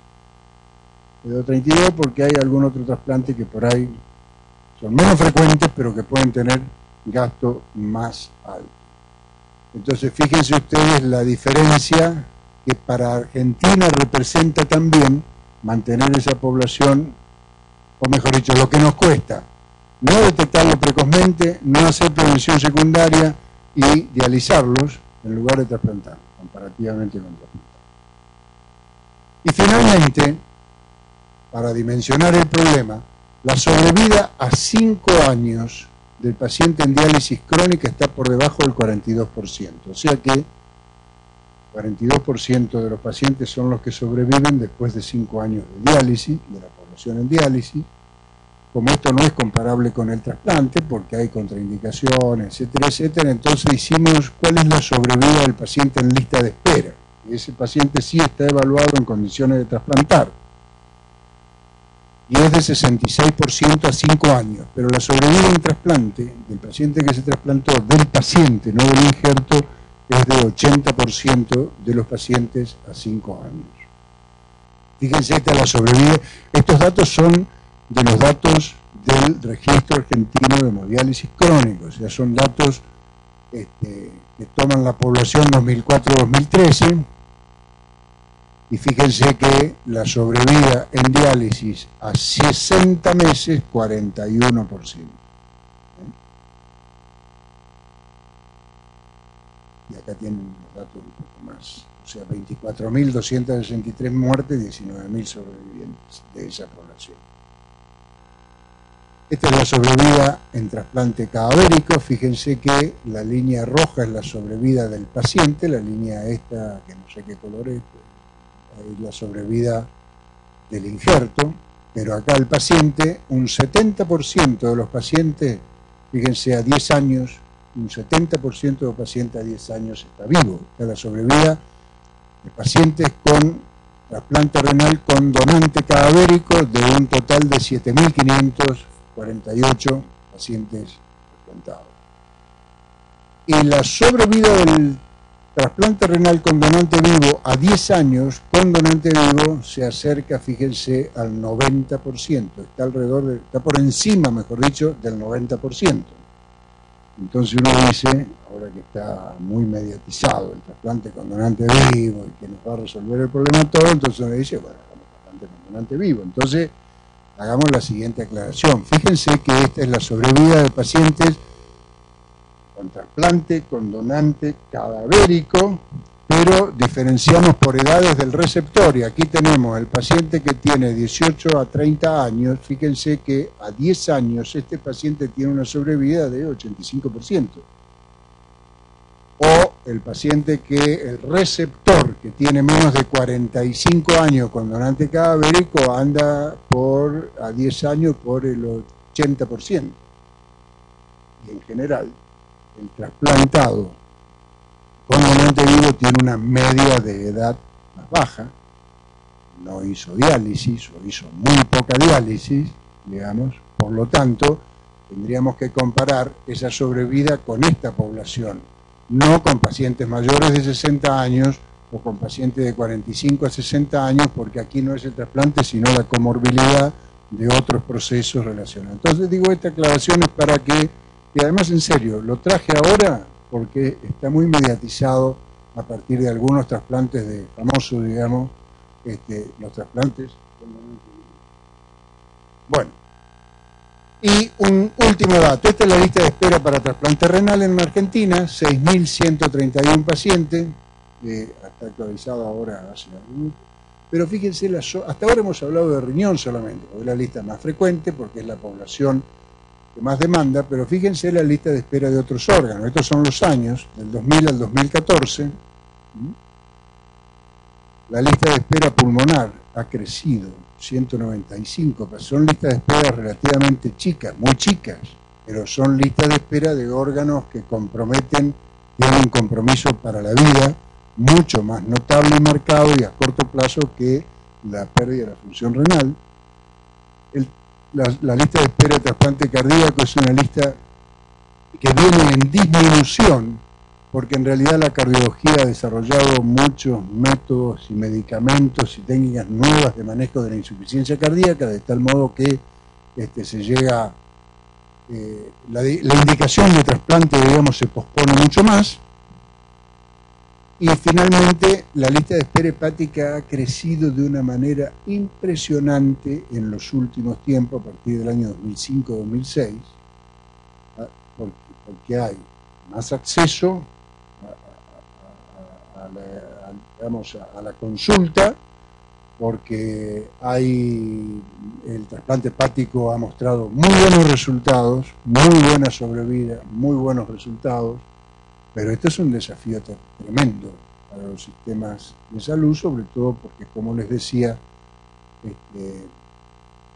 Speaker 2: De 32 porque hay algún otro trasplante que por ahí son menos frecuentes, pero que pueden tener gasto más alto. Entonces, fíjense ustedes la diferencia que para Argentina representa también mantener esa población, o mejor dicho, lo que nos cuesta no detectarlo precozmente, no hacer prevención secundaria y dializarlos en lugar de trasplantar, comparativamente con trasplantar. Y finalmente, para dimensionar el problema, la sobrevida a 5 años del paciente en diálisis crónica está por debajo del 42%. O sea que 42% de los pacientes son los que sobreviven después de 5 años de diálisis, de la población en diálisis. Como esto no es comparable con el trasplante, porque hay contraindicaciones, etcétera, etcétera, entonces hicimos cuál es la sobrevida del paciente en lista de espera. Y ese paciente sí está evaluado en condiciones de trasplantar. Y es de 66% a 5 años. Pero la sobrevida en trasplante, del paciente que se trasplantó, del paciente, no del injerto, es de 80% de los pacientes a 5 años. Fíjense, esta es la sobrevida. Estos datos son de los datos del Registro Argentino de Hemodiálisis Crónico, o sea, son datos que toman la población 2004-2013, y fíjense que la sobrevida en diálisis a 60 meses, 41%. Y acá tienen los datos un poco más, o sea, 24.263 muertes, 19.000 sobrevivientes de esa población. Esta es la sobrevida en trasplante cadavérico. Fíjense que la línea roja es la sobrevida del paciente, la línea esta, que no sé qué color es la sobrevida del injerto, pero acá el paciente, un 70% de los pacientes, fíjense, a 10 años, un 70% de los pacientes a 10 años está vivo. Esta es la sobrevida de pacientes con trasplante renal con donante cadavérico, de un total de 7.548 pacientes trasplantados. Y la sobrevida del trasplante renal con donante vivo a 10 años con donante vivo se acerca, fíjense, al 90%. Está alrededor de, está por encima, mejor dicho, del 90%. Entonces uno dice, ahora que está muy mediatizado el trasplante con donante vivo y que nos va a resolver el problema todo, entonces uno dice, bueno, hagamos trasplante con donante vivo. Entonces, hagamos la siguiente aclaración. Fíjense que esta es la sobrevida de pacientes con trasplante con donante cadavérico, pero diferenciamos por edades del receptor, y aquí tenemos el paciente que tiene 18 a 30 años, fíjense que a 10 años este paciente tiene una sobrevida de 85%. O el paciente que el receptor, que tiene menos de 45 años con donante cadavérico, anda por a 10 años por el 80%. Y en general, el trasplantado con donante vivo tiene una media de edad más baja, no hizo diálisis o hizo muy poca diálisis, digamos, por lo tanto, tendríamos que comparar esa sobrevida con esta población, no con pacientes mayores de 60 años o con pacientes de 45 a 60 años, porque aquí no es el trasplante, sino la comorbilidad de otros procesos relacionados. Entonces digo, esta aclaración es para que, y además en serio, lo traje ahora porque está muy mediatizado a partir de algunos trasplantes de famosos, digamos, los trasplantes. Bueno, y un último dato, esta es la lista de espera para trasplante renal en Argentina, 6.131 pacientes, está actualizado ahora hace un minuto, pero fíjense, hasta ahora hemos hablado de riñón solamente, porque es la lista más frecuente, porque es la población que más demanda, pero fíjense la lista de espera de otros órganos. Estos son los años, del 2000 al 2014. La lista de espera pulmonar ha crecido, 195, pero son listas de espera relativamente chicas, muy chicas, pero son listas de espera de órganos que comprometen, tienen un compromiso para la vida mucho más notable y marcado y a corto plazo que la pérdida de la función renal. La lista de espera de trasplante cardíaco es una lista que viene en disminución, porque en realidad la cardiología ha desarrollado muchos métodos y medicamentos y técnicas nuevas de manejo de la insuficiencia cardíaca, de tal modo que se llega, la indicación de trasplante, digamos, se pospone mucho más. Y finalmente, la lista de espera hepática ha crecido de una manera impresionante en los últimos tiempos, a partir del año 2005-2006, porque hay más acceso a la consulta, porque el trasplante hepático ha mostrado muy buenos resultados, muy buena sobrevida, muy buenos resultados, pero esto es un desafío tremendo para los sistemas de salud, sobre todo porque, como les decía,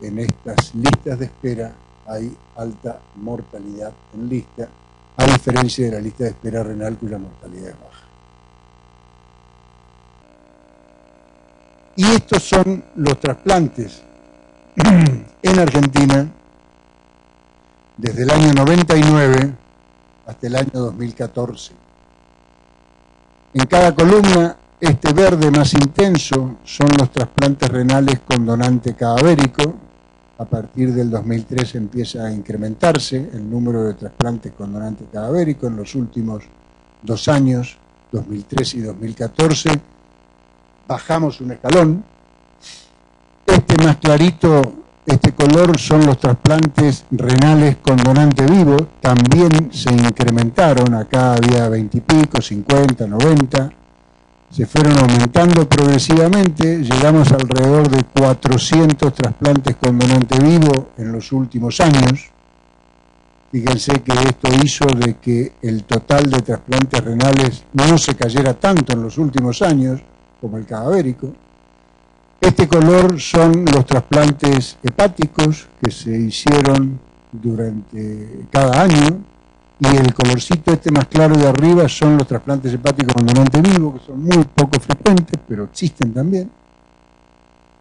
Speaker 2: en estas listas de espera hay alta mortalidad en lista, a diferencia de la lista de espera renal, cuya mortalidad es baja. Y estos son los trasplantes en Argentina desde el año 99 hasta el año 2014. En cada columna, este verde más intenso son los trasplantes renales con donante cadavérico. A partir del 2003 empieza a incrementarse el número de trasplantes con donante cadavérico. En los últimos 2 años, 2013 y 2014, bajamos un escalón. Este más clarito, este color, son los trasplantes renales con donante vivo. También se incrementaron, acá había 20 y pico, 50, 90. Se fueron aumentando progresivamente, llegamos alrededor de 400 trasplantes con donante vivo en los últimos años. Fíjense que esto hizo de que el total de trasplantes renales no se cayera tanto en los últimos años como el cadavérico. Este color son los trasplantes hepáticos que se hicieron durante cada año, y el colorcito este más claro de arriba son los trasplantes hepáticos con donante vivo, que son muy poco frecuentes, pero existen también.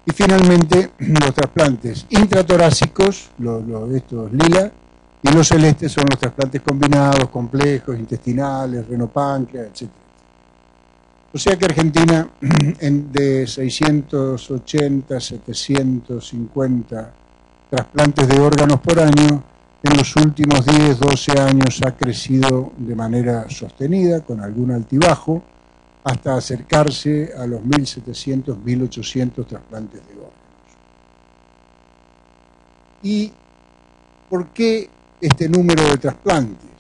Speaker 2: Y finalmente los trasplantes intratorácicos, estos lila, y los celestes son los trasplantes combinados, complejos, intestinales, renopáncreas, etc. O sea que Argentina, de 680, 750 trasplantes de órganos por año, en los últimos 10, 12 años ha crecido de manera sostenida, con algún altibajo, hasta acercarse a los 1.700, 1.800 trasplantes de órganos. ¿Y por qué este número de trasplantes?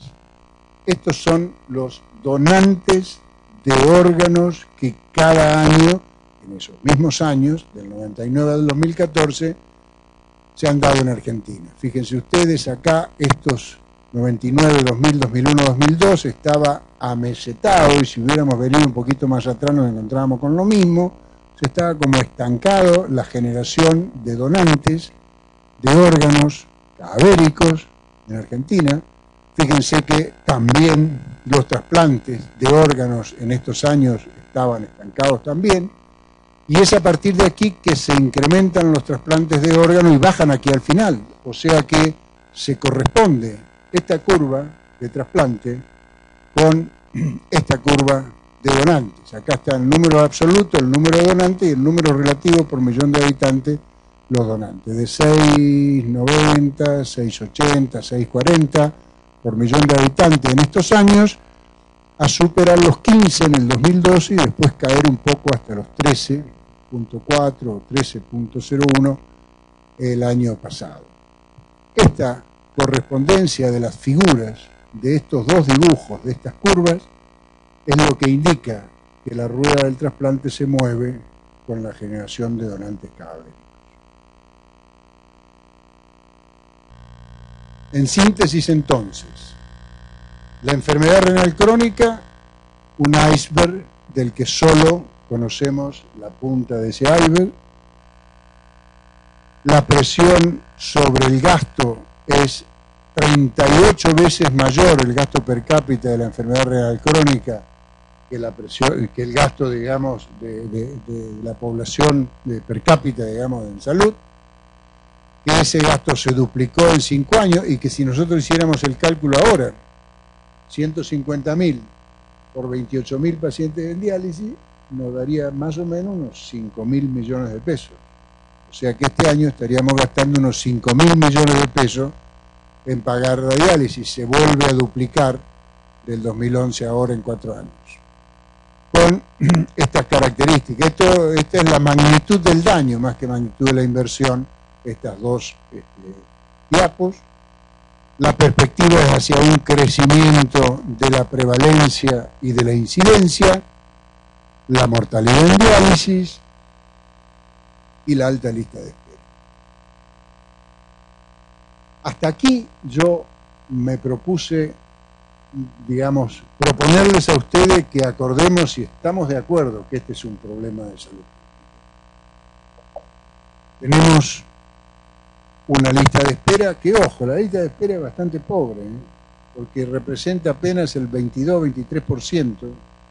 Speaker 2: Estos son los donantes de órganos que cada año, en esos mismos años, del 99 al 2014, se han dado en Argentina. Fíjense ustedes, acá estos 99, 2000, 2001, 2002 estaba amesetado, y si hubiéramos venido un poquito más atrás nos encontrábamos con lo mismo. Se estaba como estancado la generación de donantes de órganos cadavéricos en Argentina. Fíjense que también los trasplantes de órganos en estos años estaban estancados también. Y es a partir de aquí que se incrementan los trasplantes de órganos y bajan aquí al final. O sea que se corresponde esta curva de trasplante con esta curva de donantes. Acá está el número absoluto, el número de donantes, y el número relativo por millón de habitantes, los donantes. De 6,90, 6,80, 6,40 por millón de habitantes en estos años, a superar los 15 en el 2012 y después caer un poco hasta los 13,4 o 13,01 el año pasado. Esta correspondencia de las figuras de estos dos dibujos, de estas curvas, es lo que indica que la rueda del trasplante se mueve con la generación de donantes cadavéricos. En síntesis, entonces, la enfermedad renal crónica, un iceberg del que solo conocemos la punta de ese iceberg. La presión sobre el gasto es 38 veces mayor, el gasto per cápita de la enfermedad renal crónica, que el gasto, digamos, de la población per cápita, digamos, en salud. Que ese gasto se duplicó en 5 años, y que si nosotros hiciéramos el cálculo ahora, 150.000 por 28.000 pacientes en diálisis, nos daría más o menos unos 5.000 millones de pesos. O sea que este año estaríamos gastando unos 5.000 millones de pesos en pagar la diálisis. Se vuelve a duplicar del 2011 ahora en 4 años. Con estas características. Esta es la magnitud del daño, más que magnitud de la inversión, estas dos diapos. la perspectiva es hacia un crecimiento de la prevalencia y de la incidencia, la mortalidad en diálisis y la alta lista de espera. Hasta aquí yo me propuse, digamos, proponerles a ustedes que acordemos si estamos de acuerdo que este es un problema de salud. Tenemos una lista de espera que, ojo, la lista de espera es bastante pobre, porque representa apenas el 22-23%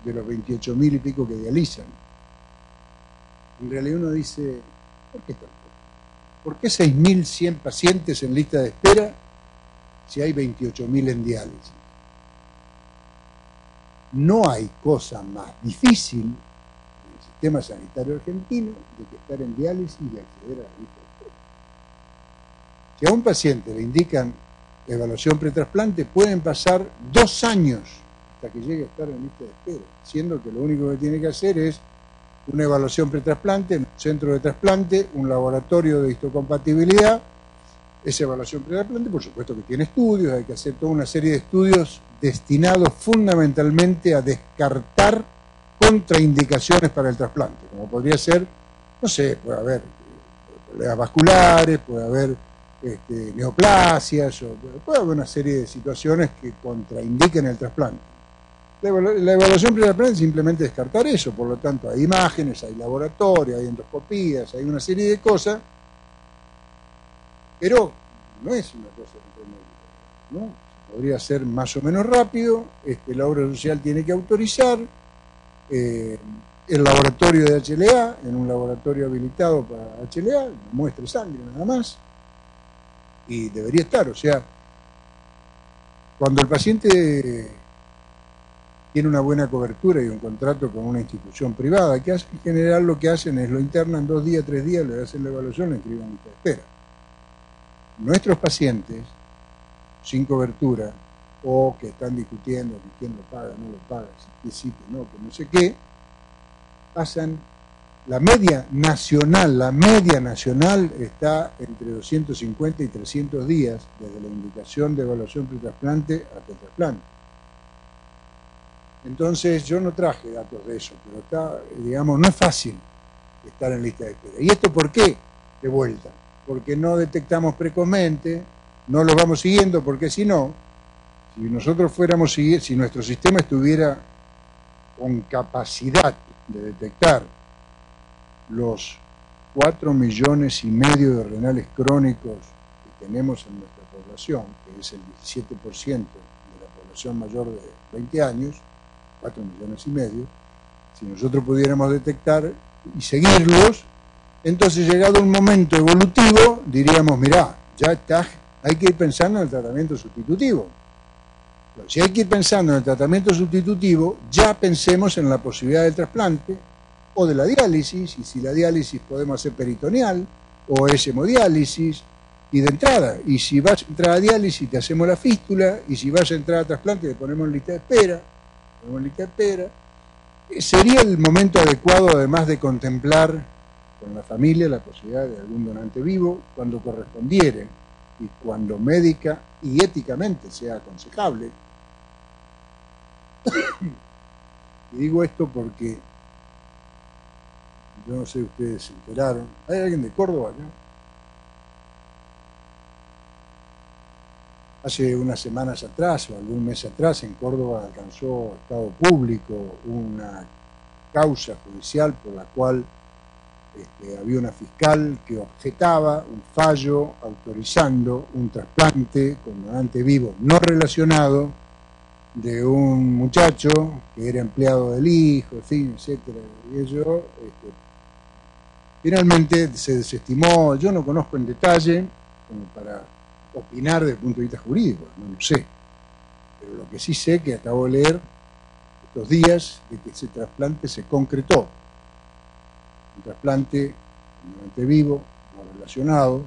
Speaker 2: de los 28.000 y pico que dializan. En realidad uno dice, ¿por qué tan poco? ¿Por qué 6.100 pacientes en lista de espera si hay 28.000 en diálisis? No hay cosa más difícil en el sistema sanitario argentino de que estar en diálisis y acceder a la lista de espera. Si a un paciente le indican evaluación pretrasplante, pueden pasar 2 años hasta que llegue a estar en lista de espera, siendo que lo único que tiene que hacer es una evaluación pretrasplante en un centro de trasplante, un laboratorio de histocompatibilidad. Esa evaluación pretrasplante, por supuesto que tiene estudios, hay que hacer toda una serie de estudios destinados fundamentalmente a descartar contraindicaciones para el trasplante, como podría ser, no sé, puede haber problemas vasculares, puede haber neoplasias, o puede haber una serie de situaciones que contraindiquen el trasplante. La evaluación pretrasplante es simplemente descartar eso, por lo tanto hay imágenes, hay laboratorio, hay endoscopías, hay una serie de cosas, pero no es una cosa que ¿no? Podría ser más o menos rápido, la obra social tiene que autorizar, el laboratorio de HLA, en un laboratorio habilitado para HLA, muestra de sangre nada más, y debería estar, o sea, cuando el paciente tiene una buena cobertura y un contrato con una institución privada, que hace, en general lo que hacen es lo internan 2 días, 3 días, le hacen la evaluación, le inscriben en lista de espera. Nuestros pacientes sin cobertura o que están discutiendo que quién lo paga, no lo paga, si sí, que no, que no sé qué, pasan la media nacional está entre 250 y 300 días desde la indicación de evaluación pretrasplante hasta el trasplante. Entonces yo no traje datos de eso, pero está, digamos, no es fácil estar en lista de espera. ¿Y esto por qué? De vuelta, porque no detectamos precozmente, no lo vamos siguiendo, porque si no, si nosotros fuéramos seguir, si nuestro sistema estuviera con capacidad de detectar los 4,5 millones de renales crónicos que tenemos en nuestra población, que es el 17% de la población mayor de 20 años, 4,5 millones, si nosotros pudiéramos detectar y seguirlos, entonces llegado un momento evolutivo, diríamos, mirá, ya está, hay que ir pensando en el tratamiento sustitutivo. Pero si hay que ir pensando en el tratamiento sustitutivo, ya pensemos en la posibilidad del trasplante o de la diálisis, y si la diálisis podemos hacer peritoneal o es hemodiálisis, y de entrada, y si vas a entrar a diálisis te hacemos la fístula, y si vas a entrar a trasplante te ponemos en lista de espera, sería el momento adecuado, además de contemplar con la familia la posibilidad de algún donante vivo cuando correspondiere y cuando médica y éticamente sea aconsejable. Y digo esto porque yo no sé, ustedes se enteraron. ¿Hay alguien de Córdoba acá? Hace unas semanas atrás o algún mes atrás en Córdoba alcanzó estado público una causa judicial por la cual había una fiscal que objetaba un fallo autorizando un trasplante con donante vivo no relacionado de un muchacho que era empleado del hijo, en fin, etcétera. Y ello finalmente se desestimó. Yo no conozco en detalle como para opinar desde el punto de vista jurídico, no lo sé, pero lo que sí sé que acabo de leer estos días de que ese trasplante se concretó, un trasplante con donante vivo no relacionado,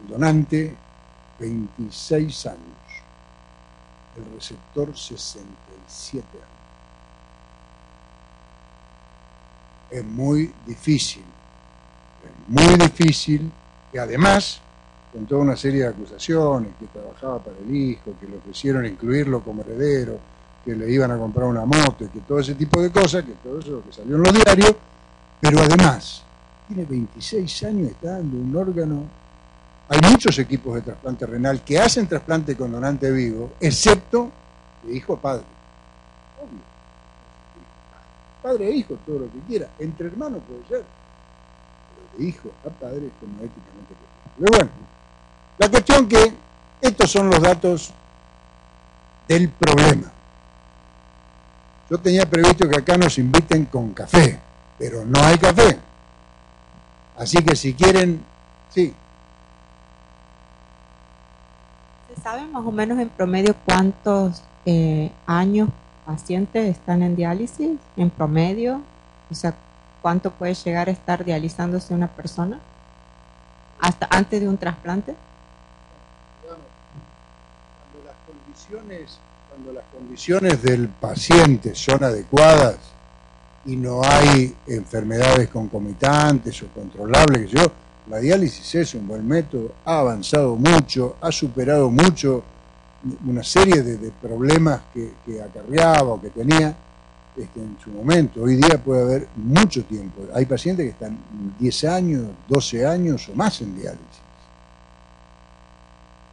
Speaker 2: el donante 26 años, el receptor 67 años. Es muy difícil que además con toda una serie de acusaciones, que trabajaba para el hijo, que le ofrecieron incluirlo como heredero, que le iban a comprar una moto, y que todo ese tipo de cosas, que todo eso es lo que salió en los diarios, pero además, tiene 26 años, está dando un órgano. Hay muchos equipos de trasplante renal que hacen trasplante con donante vivo, excepto de hijo a padre. Obvio. Padre e hijo, todo lo que quiera. Entre hermanos puede ser. Pero de hijo a padre es como éticamente correcto. Pero bueno, la cuestión que estos son los datos del problema. Yo tenía previsto que acá nos inviten con café, pero no hay café. Así que si quieren, sí.
Speaker 3: ¿Se sabe más o menos en promedio cuántos años pacientes están en diálisis? En promedio, o sea, ¿cuánto puede llegar a estar dializándose una persona? ¿Hasta antes de un trasplante?
Speaker 2: Cuando las condiciones del paciente son adecuadas y no hay enfermedades concomitantes o controlables, la diálisis es un buen método, ha avanzado mucho, ha superado mucho una serie de problemas que acarreaba o que tenía en su momento. Hoy día puede haber mucho tiempo. Hay pacientes que están 10 años, 12 años o más en diálisis.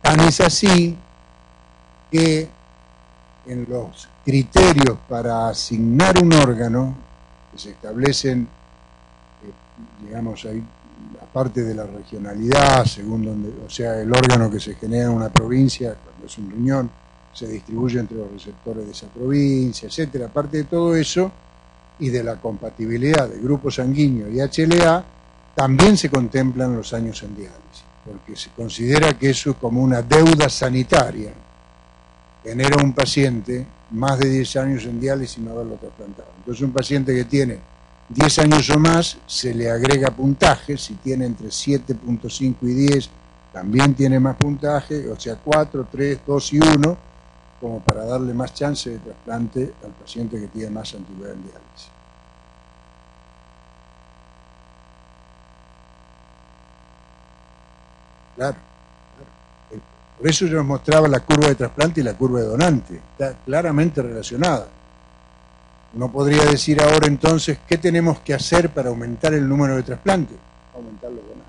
Speaker 2: Tan es así que en los criterios para asignar un órgano que se establecen, digamos, ahí, aparte de la regionalidad, según donde, o sea, el órgano que se genera en una provincia, cuando es un riñón, se distribuye entre los receptores de esa provincia, etcétera. Aparte de todo eso y de la compatibilidad de grupo sanguíneo y HLA, también se contemplan los años en diálisis, porque se considera que eso es como una deuda sanitaria, tener a un paciente más de 10 años en diálisis y no haberlo trasplantado. Entonces un paciente que tiene 10 años o más, se le agrega puntaje, si tiene entre 7.5 y 10, también tiene más puntaje, o sea 4, 3, 2 y 1, como para darle más chance de trasplante al paciente que tiene más antigüedad en diálisis. Claro. Por eso yo les mostraba la curva de trasplante y la curva de donante. Está claramente relacionada. Uno podría decir ahora entonces, ¿qué tenemos que hacer para aumentar el número de trasplantes? Aumentar los donantes.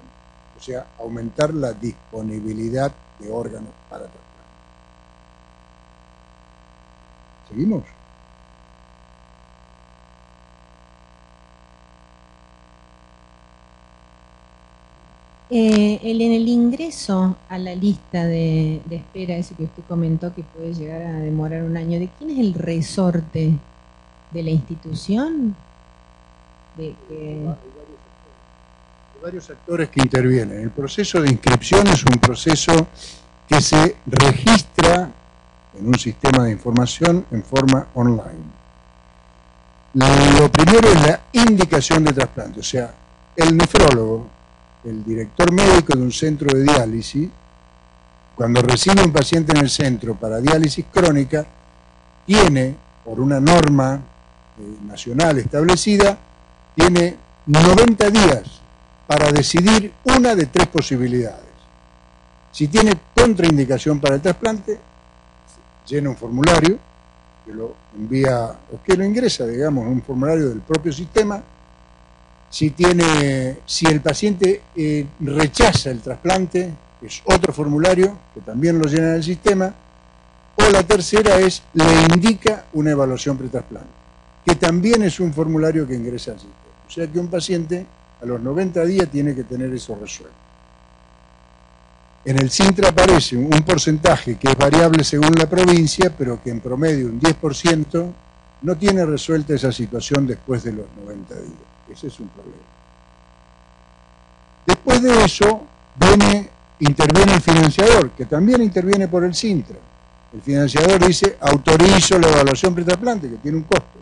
Speaker 2: O sea, aumentar la disponibilidad de órganos para trasplante. ¿Seguimos?
Speaker 4: En el ingreso a la lista de espera, ese que usted comentó que puede llegar a demorar un año, ¿de quién es el resorte? ¿De la institución?
Speaker 2: Hay varios actores que intervienen. El proceso de inscripción es un proceso que se registra en un sistema de información en forma online. Lo primero es la indicación de trasplante, o sea, el nefrólogo, el director médico de un centro de diálisis, cuando recibe un paciente en el centro para diálisis crónica, tiene, por una norma nacional establecida, tiene 90 días para decidir una de 3 posibilidades. Si tiene contraindicación para el trasplante, llena un formulario, que lo envía, o que lo ingresa, digamos, un formulario del propio sistema. Si el paciente rechaza el trasplante, es otro formulario que también lo llena en el sistema. O la tercera es, le indica una evaluación pretrasplante, que también es un formulario que ingresa al sistema. O sea que un paciente a los 90 días tiene que tener eso resuelto. En el CINTRA aparece un porcentaje que es variable según la provincia, pero que en promedio un 10% no tiene resuelta esa situación después de los 90 días. Ese es un problema. Después de eso interviene el financiador, que también interviene por el CINTRA. El financiador dice, autorizo la evaluación pretrasplante, que tiene un costo.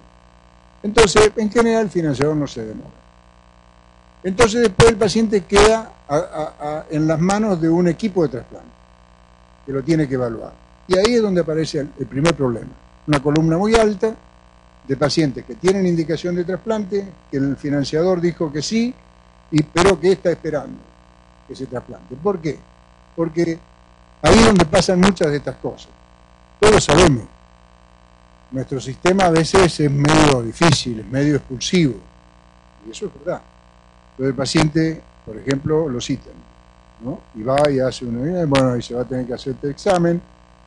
Speaker 2: Entonces, en general, el financiador no se demora. Entonces, después el paciente queda en las manos de un equipo de trasplante, que lo tiene que evaluar. Y ahí es donde aparece el primer problema. Una columna muy alta de pacientes que tienen indicación de trasplante, que el financiador dijo que sí, pero que está esperando que se trasplante. ¿Por qué? porque ahí es donde pasan muchas de estas cosas. Todos sabemos, nuestro sistema a veces es medio difícil, es medio expulsivo, y eso es verdad. Entonces el paciente, por ejemplo, lo citan, ¿no? Y va y hace bueno, y se va a tener que hacer este examen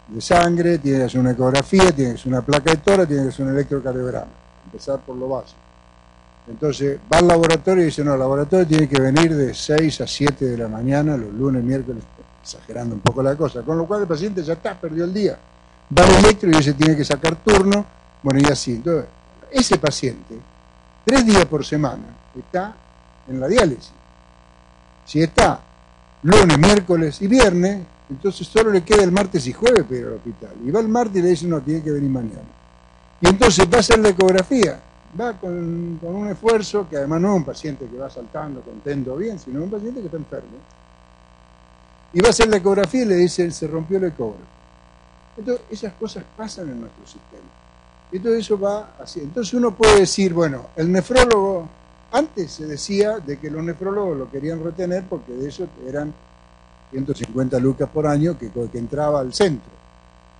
Speaker 2: de sangre, tiene que hacer una ecografía, tiene que hacer una placa de tórax, tiene que hacer un electrocardiograma, empezar por lo básico. Entonces va al laboratorio y dice, no, el laboratorio tiene que venir de 6 a 7 de la mañana, los lunes, miércoles, exagerando un poco la cosa, con lo cual el paciente ya está, perdió el día. Va al electro y se tiene que sacar turno, bueno, y así. Entonces, ese paciente, 3 días por semana, está en la diálisis. Si está lunes, miércoles y viernes, entonces solo le queda el martes y jueves para ir al hospital. Y va el martes y le dice, no, tiene que venir mañana. Y entonces va a hacer la ecografía. Va con un esfuerzo, que además no es un paciente que va saltando, contento, bien, sino un paciente que está enfermo. Y va a hacer la ecografía y le dice, se rompió el ecógrafo. Entonces, esas cosas pasan en nuestro sistema. Y todo eso va así. Entonces uno puede decir, bueno, el nefrólogo, antes se decía de que los nefrólogos lo querían retener porque de eso eran 150 lucas por año que entraba al centro.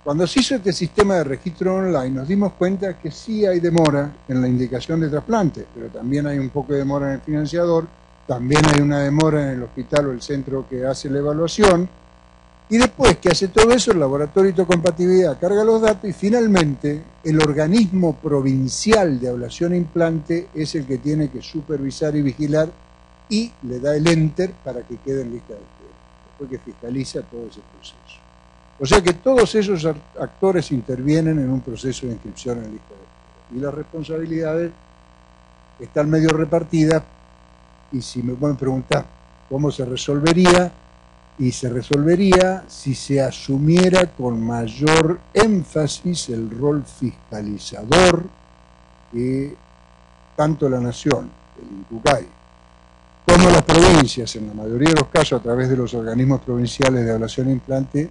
Speaker 2: Cuando se hizo este sistema de registro online, nos dimos cuenta que sí hay demora en la indicación de trasplante, pero también hay un poco de demora en el financiador, también hay una demora en el hospital o el centro que hace la evaluación, y después que hace todo eso, el laboratorio de compatibilidad carga los datos y finalmente el organismo provincial de ablación e implante es el que tiene que supervisar y vigilar y le da el enter para que quede en lista de espera, después que fiscaliza todo ese proceso. O sea que todos esos actores intervienen en un proceso de inscripción en lista de espera. Y las responsabilidades están medio repartidas, y si me pueden preguntar cómo se resolvería, y se resolvería si se asumiera con mayor énfasis el rol fiscalizador que tanto la Nación, el INCUCAI, como las provincias, en la mayoría de los casos a través de los organismos provinciales de ablación e implante,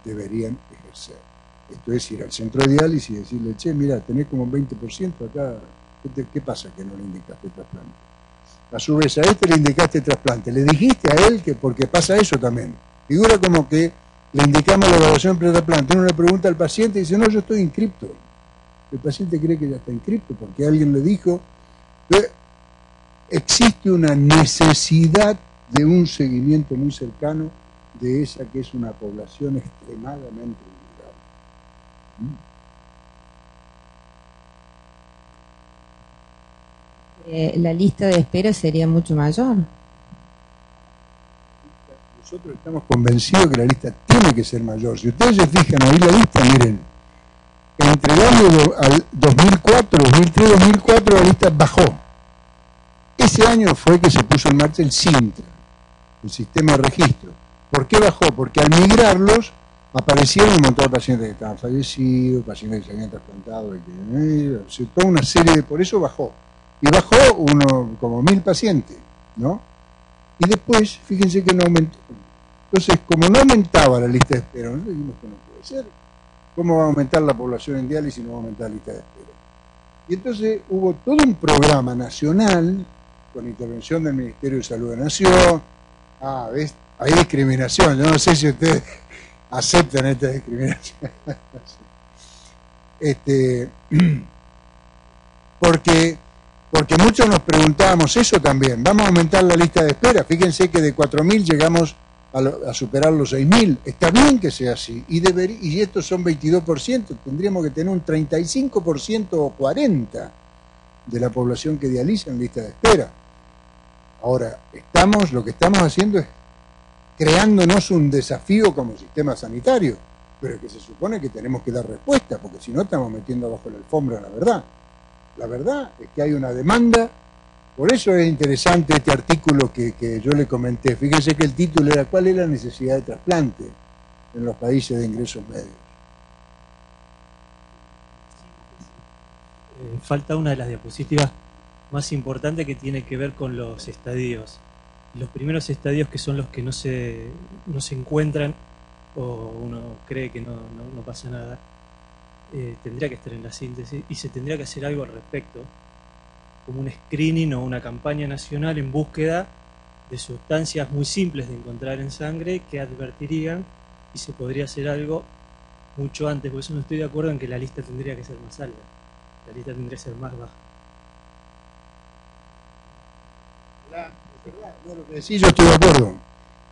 Speaker 2: deberían ejercer. Esto es ir al centro de diálisis y decirle, che, mira, tenés como un 20% acá, ¿qué pasa que no le indicaste trasplante? A su vez, a este le indicaste trasplante, le dijiste a él que porque pasa eso también. Figura como que le indicamos la evaluación pre-trasplante, uno le pregunta al paciente y dice, no, yo estoy inscripto. El paciente cree que ya está inscripto porque alguien le dijo que existe una necesidad de un seguimiento muy cercano de esa que es una población extremadamente vulnerable.
Speaker 4: La lista de espera sería mucho mayor.
Speaker 2: Nosotros estamos convencidos que la lista tiene que ser mayor. Si ustedes se fijan ahí la lista, miren, entre el año al 2004, 2003, 2004 la lista bajó. Ese año fue que se puso en marcha el SINTRA, el sistema de registro. ¿Por qué bajó? Porque al migrarlos aparecieron un montón de pacientes que estaban fallecidos, pacientes que se habían trasplantado, toda una serie de... Por eso bajó. Y bajó como 1000 pacientes, ¿no? Y después, fíjense que no aumentó. Entonces, como no aumentaba la lista de espera, nosotros dijimos que no puede ser. ¿Cómo va a aumentar la población en diálisis y no va a aumentar la lista de espera? Y entonces hubo todo un programa nacional, con intervención del Ministerio de Salud de la Nación. ¿Ves? Hay discriminación, yo no sé si ustedes aceptan esta discriminación. Porque muchos nos preguntábamos eso también, vamos a aumentar la lista de espera, fíjense que de 4.000 llegamos a superar los 6.000, está bien que sea así, y estos son 22%, tendríamos que tener un 35% o 40% de la población que dializa en lista de espera. Ahora, lo que estamos haciendo es creándonos un desafío como sistema sanitario, pero que se supone que tenemos que dar respuesta, porque si no estamos metiendo abajo la alfombra la verdad. La verdad es que hay una demanda, por eso es interesante este artículo que yo le comenté. Fíjense que el título era ¿cuál es la necesidad de trasplante en los países de ingresos medios?
Speaker 5: Falta una de las diapositivas más importantes que tiene que ver con los estadios. Los primeros estadios, que son los que no se encuentran o uno cree que no pasa nada, tendría que estar en la síntesis y se tendría que hacer algo al respecto, como un screening o una campaña nacional en búsqueda de sustancias muy simples de encontrar en sangre que advertirían y se podría hacer algo mucho antes. Por eso no estoy de acuerdo en que la lista tendría que ser más alta. La lista tendría que ser más baja.
Speaker 2: No, lo que decís, yo estoy de acuerdo.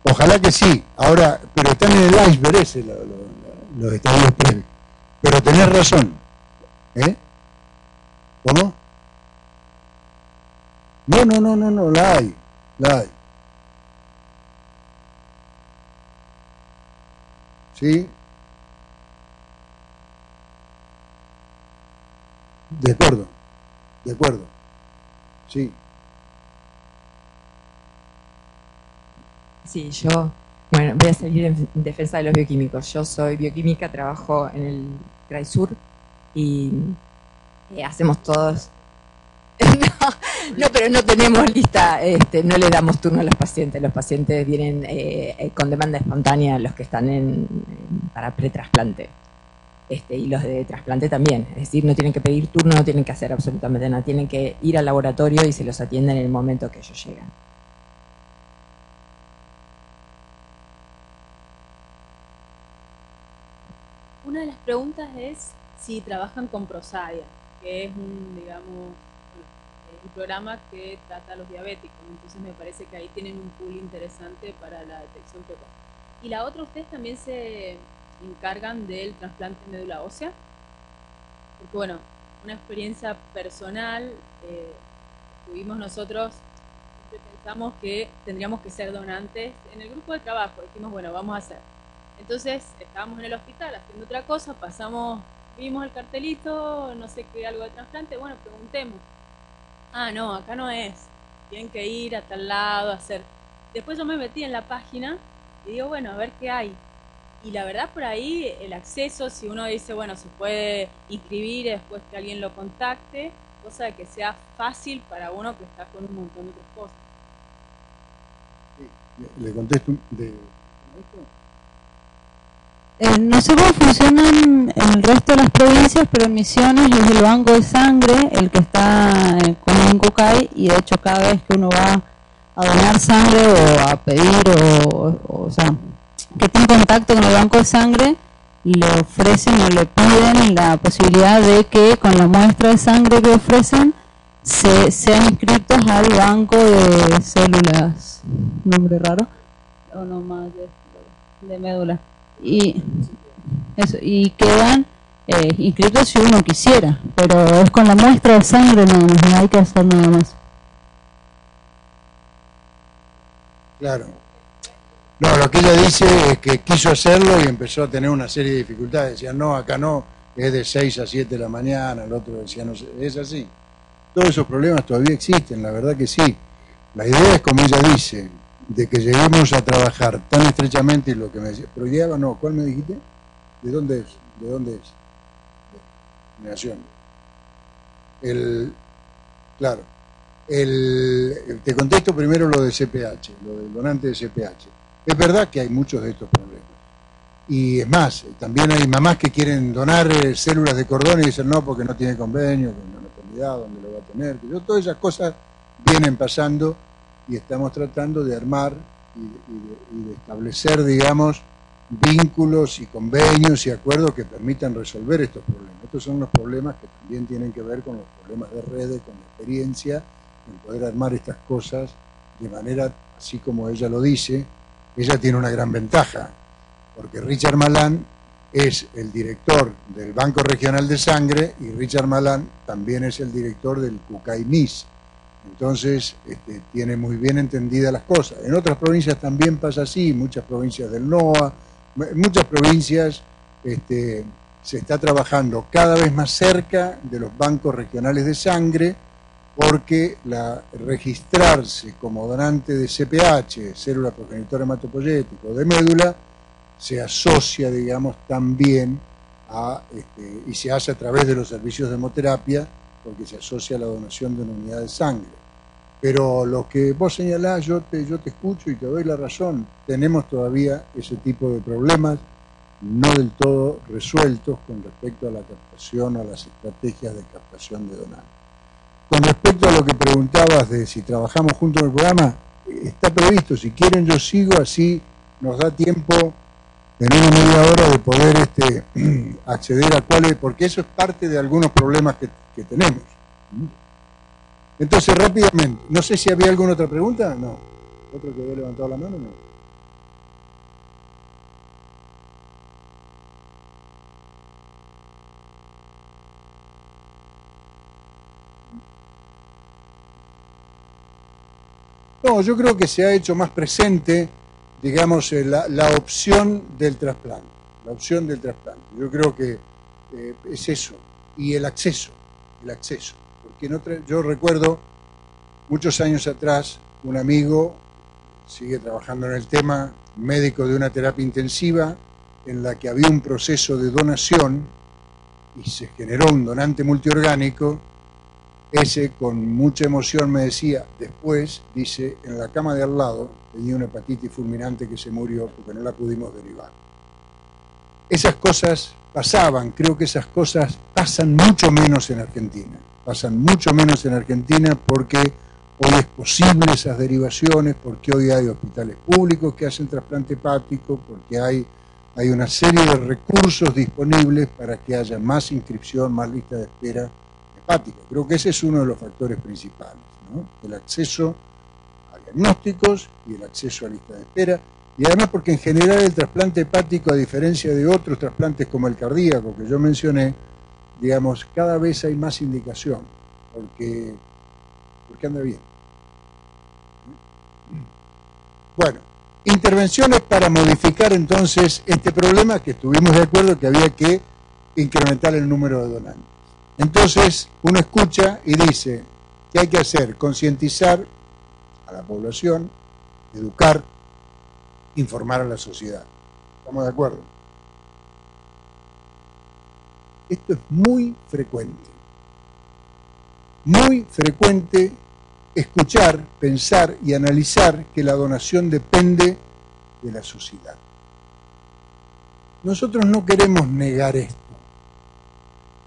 Speaker 2: Ojalá que sí. Ahora, pero están en el iceberg ese, los estadios previos. Pero tenés razón. ¿Eh? ¿Cómo? No, la hay. ¿Sí? De acuerdo. Sí.
Speaker 6: Sí, yo, bueno, voy a salir en defensa de los bioquímicos. Yo soy bioquímica, trabajo en el CRAI Sur y hacemos todos... No, pero no tenemos lista, no le damos turno a los pacientes vienen con demanda espontánea, los que están para pretrasplante. Y los de trasplante también, es decir, no tienen que pedir turno, no tienen que hacer absolutamente nada, tienen que ir al laboratorio y se los atienden en el momento que ellos llegan.
Speaker 7: Una de las preguntas es si trabajan con Prosadia, que es un programa que trata a los diabéticos, entonces me parece que ahí tienen un pool interesante para la detección precoz. Y la otra, ¿ustedes también se encargan del trasplante de médula ósea? Porque bueno, una experiencia personal, tuvimos nosotros, siempre pensamos que tendríamos que ser donantes. En el grupo de trabajo dijimos, bueno, vamos a hacer. Entonces estábamos en el hospital haciendo otra cosa, vimos el cartelito, no sé qué, algo de trasplante, bueno, preguntemos. Ah, no, acá no es, tienen que ir a tal lado a hacer. Después yo me metí en la página y digo, bueno, a ver qué hay. Y la verdad por ahí el acceso, si uno dice, bueno, se puede inscribir después que alguien lo contacte, cosa de que sea fácil para uno que está con un montón de otras cosas.
Speaker 2: Sí, le contesto de...
Speaker 8: No sé cómo funcionan en el resto de las provincias, pero en Misiones es el banco de sangre el que está con un Cucay, y de hecho cada vez que uno va a donar sangre o a pedir o sea, que tiene contacto con el banco de sangre, le ofrecen o le piden la posibilidad de que con la muestra de sangre que ofrecen sean inscritos al banco de células, nombre raro, o no más de médula. Y quedan inscritos si uno quisiera, pero es con la muestra de sangre, no hay que hacer nada más.
Speaker 2: Claro. No, lo que ella dice es que quiso hacerlo y empezó a tener una serie de dificultades. Decía, no, acá no, es de 6 a 7 de la mañana, el otro decía, no sé, es así. Todos esos problemas todavía existen, la verdad que sí. La idea es, como ella dice, de que lleguemos a trabajar tan estrechamente, y lo que me decía, pero llegaba, no, ¿cuál me dijiste? ¿De dónde es? ¿De dónde es? De Nación. Claro. Te contesto primero lo de CPH, lo del donante de CPH. Es verdad que hay muchos de estos problemas. Y es más, también hay mamás que quieren donar células de cordón y dicen no, porque no tiene convenio con la maternidad, donde lo va a tener. Todas esas cosas vienen pasando y estamos tratando de armar y de establecer, digamos, vínculos y convenios y acuerdos que permitan resolver estos problemas. Estos son los problemas que también tienen que ver con los problemas de redes, con la experiencia en poder armar estas cosas de manera, así como ella lo dice. Ella tiene una gran ventaja, porque Richard Malan es el director del Banco Regional de Sangre y Richard Malan también es el director del Cucay-MIS. Entonces tiene muy bien entendidas las cosas. En otras provincias también pasa así, muchas provincias del NOA, muchas provincias se está trabajando cada vez más cerca de los bancos regionales de sangre, porque registrarse como donante de CPH, célula progenitor hematopoyético, de médula, se asocia, digamos, también y se hace a través de los servicios de hemoterapia, porque se asocia a la donación de una unidad de sangre. Pero lo que vos señalás, yo te escucho y te doy la razón. Tenemos todavía ese tipo de problemas no del todo resueltos con respecto a la captación, a las estrategias de captación de donantes. Con respecto a lo que preguntabas de si trabajamos juntos en el programa, está previsto. Si quieren yo sigo, así nos da tiempo en una media hora de poder acceder a cuáles, porque eso es parte de algunos problemas que tenemos. Entonces, rápidamente, no sé si había alguna otra pregunta. No. ¿Otro que había levantado la mano? No. No, yo creo que se ha hecho más presente, digamos, la opción del trasplante. La opción del trasplante. Yo creo que es eso. Y el acceso. Porque yo recuerdo, muchos años atrás, un amigo, sigue trabajando en el tema, médico de una terapia intensiva, en la que había un proceso de donación y se generó un donante multiorgánico. Ese, con mucha emoción, me decía, después, dice, en la cama de al lado tenía una hepatitis fulminante que se murió porque no la pudimos derivar. Esas cosas pasaban, creo que esas cosas pasan mucho menos en Argentina. Pasan mucho menos en Argentina porque hoy es posible esas derivaciones, porque hoy hay hospitales públicos que hacen trasplante hepático, porque hay una serie de recursos disponibles para que haya más inscripción, más lista de espera hepática. Creo que ese es uno de los factores principales, ¿no? El acceso a diagnósticos y el acceso a lista de espera, y además porque en general el trasplante hepático, a diferencia de otros trasplantes como el cardíaco que yo mencioné, digamos, cada vez hay más indicación, porque anda bien. Bueno, intervenciones para modificar entonces este problema, que estuvimos de acuerdo que había que incrementar el número de donantes. Entonces uno escucha y dice, ¿qué hay que hacer? Concientizar a la población, educar, informar a la sociedad. ¿Estamos de acuerdo? Esto es muy frecuente. Muy frecuente escuchar, pensar y analizar que la donación depende de la sociedad. Nosotros no queremos negar esto.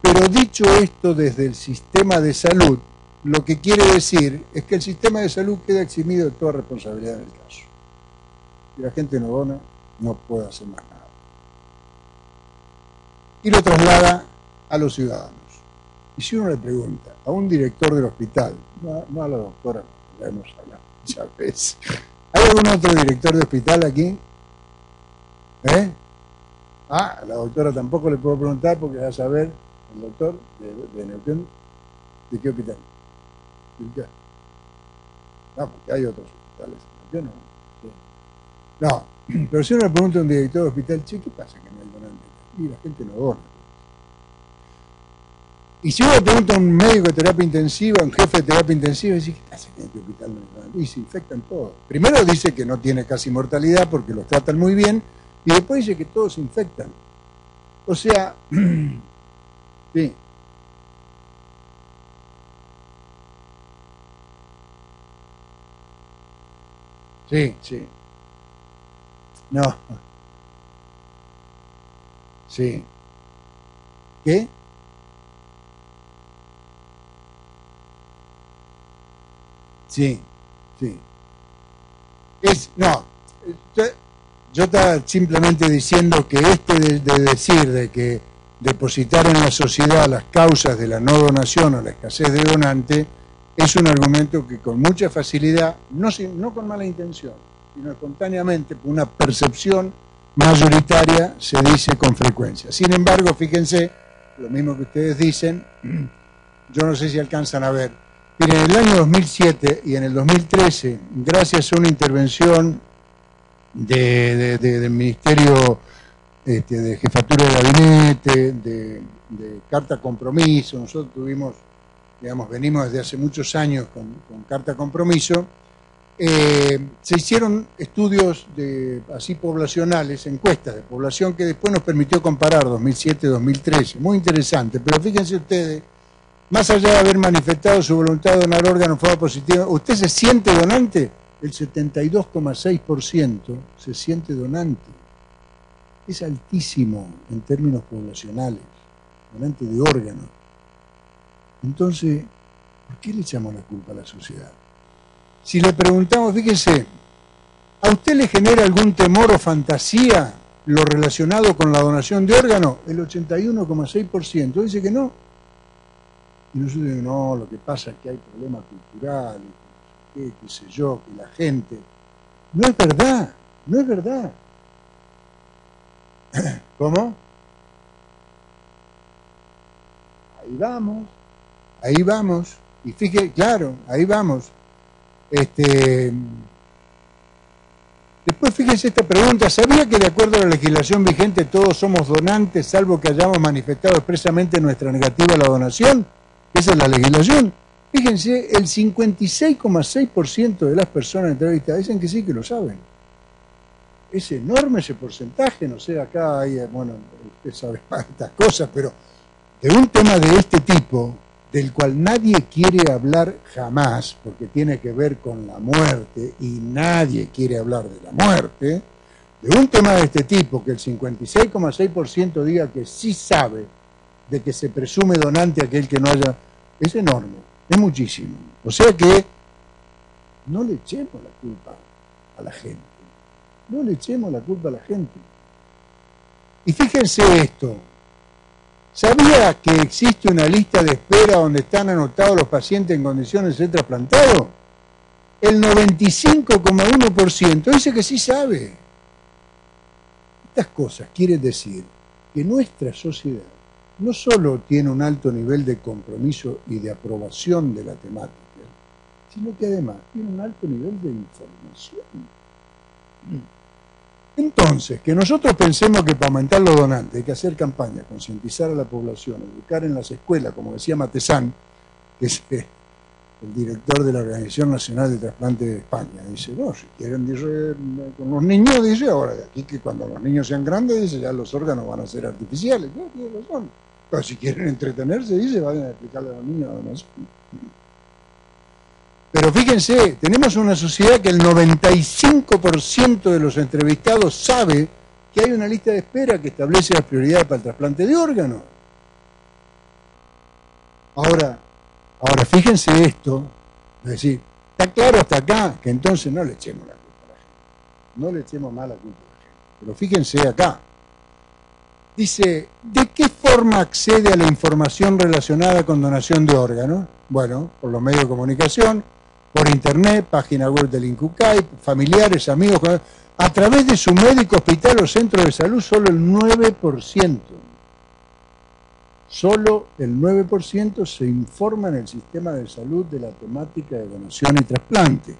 Speaker 2: Pero dicho esto desde el sistema de salud, lo que quiere decir es que el sistema de salud queda eximido de toda responsabilidad en el caso. Si la gente no dona, no puede hacer más nada. Y lo traslada a los ciudadanos. Y si uno le pregunta a un director del hospital, no a la doctora, ya hemos hablado muchas veces, ¿hay algún otro director de hospital aquí? A la doctora tampoco le puedo preguntar porque va a saber el doctor de Neuquén, ¿de qué hospital? ¿De qué? No, porque hay otros hospitales. ¿Yo no? Sí. No, pero si uno le pregunta a un director de hospital, che, ¿qué pasa que no hay donantes? Y la gente no dona. Y si uno le pregunta a un médico de terapia intensiva, a un jefe de terapia intensiva, dice, ¿qué pasa que en este hospital no hay donantes? Y se infectan todos. Primero dice que no tiene casi mortalidad porque los tratan muy bien, y después dice que todos se infectan. O sea, sí. Sí, sí. No. Sí. ¿Qué? Sí, sí. Yo estaba simplemente diciendo que de decir de que depositar en la sociedad las causas de la no donación o la escasez de donante es un argumento que con mucha facilidad, no con mala intención, sino espontáneamente, por una percepción mayoritaria, se dice con frecuencia. Sin embargo, fíjense, lo mismo que ustedes dicen, yo no sé si alcanzan a ver. Miren, en el año 2007 y en el 2013, gracias a una intervención del Ministerio de Jefatura de Gabinete, de Carta Compromiso, nosotros venimos desde hace muchos años con Carta Compromiso, se hicieron estudios así poblacionales, encuestas de población que después nos permitió comparar 2007-2013, muy interesante, pero fíjense ustedes, más allá de haber manifestado su voluntad de donar órganos en forma positiva, ¿usted se siente donante? El 72,6% se siente donante. Es altísimo en términos poblacionales, donante de órganos. Entonces, ¿por qué le echamos la culpa a la sociedad? si le preguntamos, fíjese, ¿a usted le genera algún temor o fantasía lo relacionado con la donación de órganos? El 81,6% dice que no. Y nosotros decimos, no, lo que pasa es que hay problemas culturales, qué sé yo, que la gente... No es verdad, no es verdad. ¿Cómo? Ahí vamos. Y fíjese, claro, ahí vamos. Después fíjese esta pregunta, ¿sabía que de acuerdo a la legislación vigente todos somos donantes, salvo que hayamos manifestado expresamente nuestra negativa a la donación? Esa es la legislación. Fíjense, el 56,6% de las personas entrevistadas dicen que sí, que lo saben. Es enorme ese porcentaje, no sé, acá hay, bueno, usted sabe más estas cosas, pero de un tema de este tipo, del cual nadie quiere hablar jamás, porque tiene que ver con la muerte, y nadie quiere hablar de la muerte, de un tema de este tipo, que el 56,6% diga que sí sabe de que se presume donante aquel que no haya, es enorme, es muchísimo. O sea que no le echemos la culpa a la gente, no le echemos la culpa a la gente. Y fíjense esto, ¿sabía que existe una lista de espera donde están anotados los pacientes en condiciones de ser trasplantados? El 95,1% dice que sí sabe. Estas cosas quieren decir que nuestra sociedad no solo tiene un alto nivel de compromiso y de aprobación de la temática, sino que además tiene un alto nivel de información. Entonces, que nosotros pensemos que para aumentar los donantes hay que hacer campañas, concientizar a la población, educar en las escuelas, como decía Matesán, que es el director de la Organización Nacional de Trasplante de España, dice, no, si quieren, dice, con los niños, dice, ahora de aquí que cuando los niños sean grandes, dice, ya los órganos van a ser artificiales. No, tiene razón. Pero si quieren entretenerse, dice, vayan a explicarle a los niños la donación. Pero fíjense, tenemos una sociedad que el 95% de los entrevistados sabe que hay una lista de espera que establece las prioridades para el trasplante de órganos. Ahora fíjense esto, es decir, está claro hasta acá que entonces no le echemos la culpa a la gente, no le echemos más la culpa a la gente. Pero fíjense acá, dice, ¿de qué forma accede a la información relacionada con donación de órganos? Bueno, por los medios de comunicación, por internet, página web del INCUCAI, familiares, amigos, a través de su médico, hospital o centro de salud, solo el 9%. Solo el 9% se informa en el sistema de salud de la temática de donación y trasplante.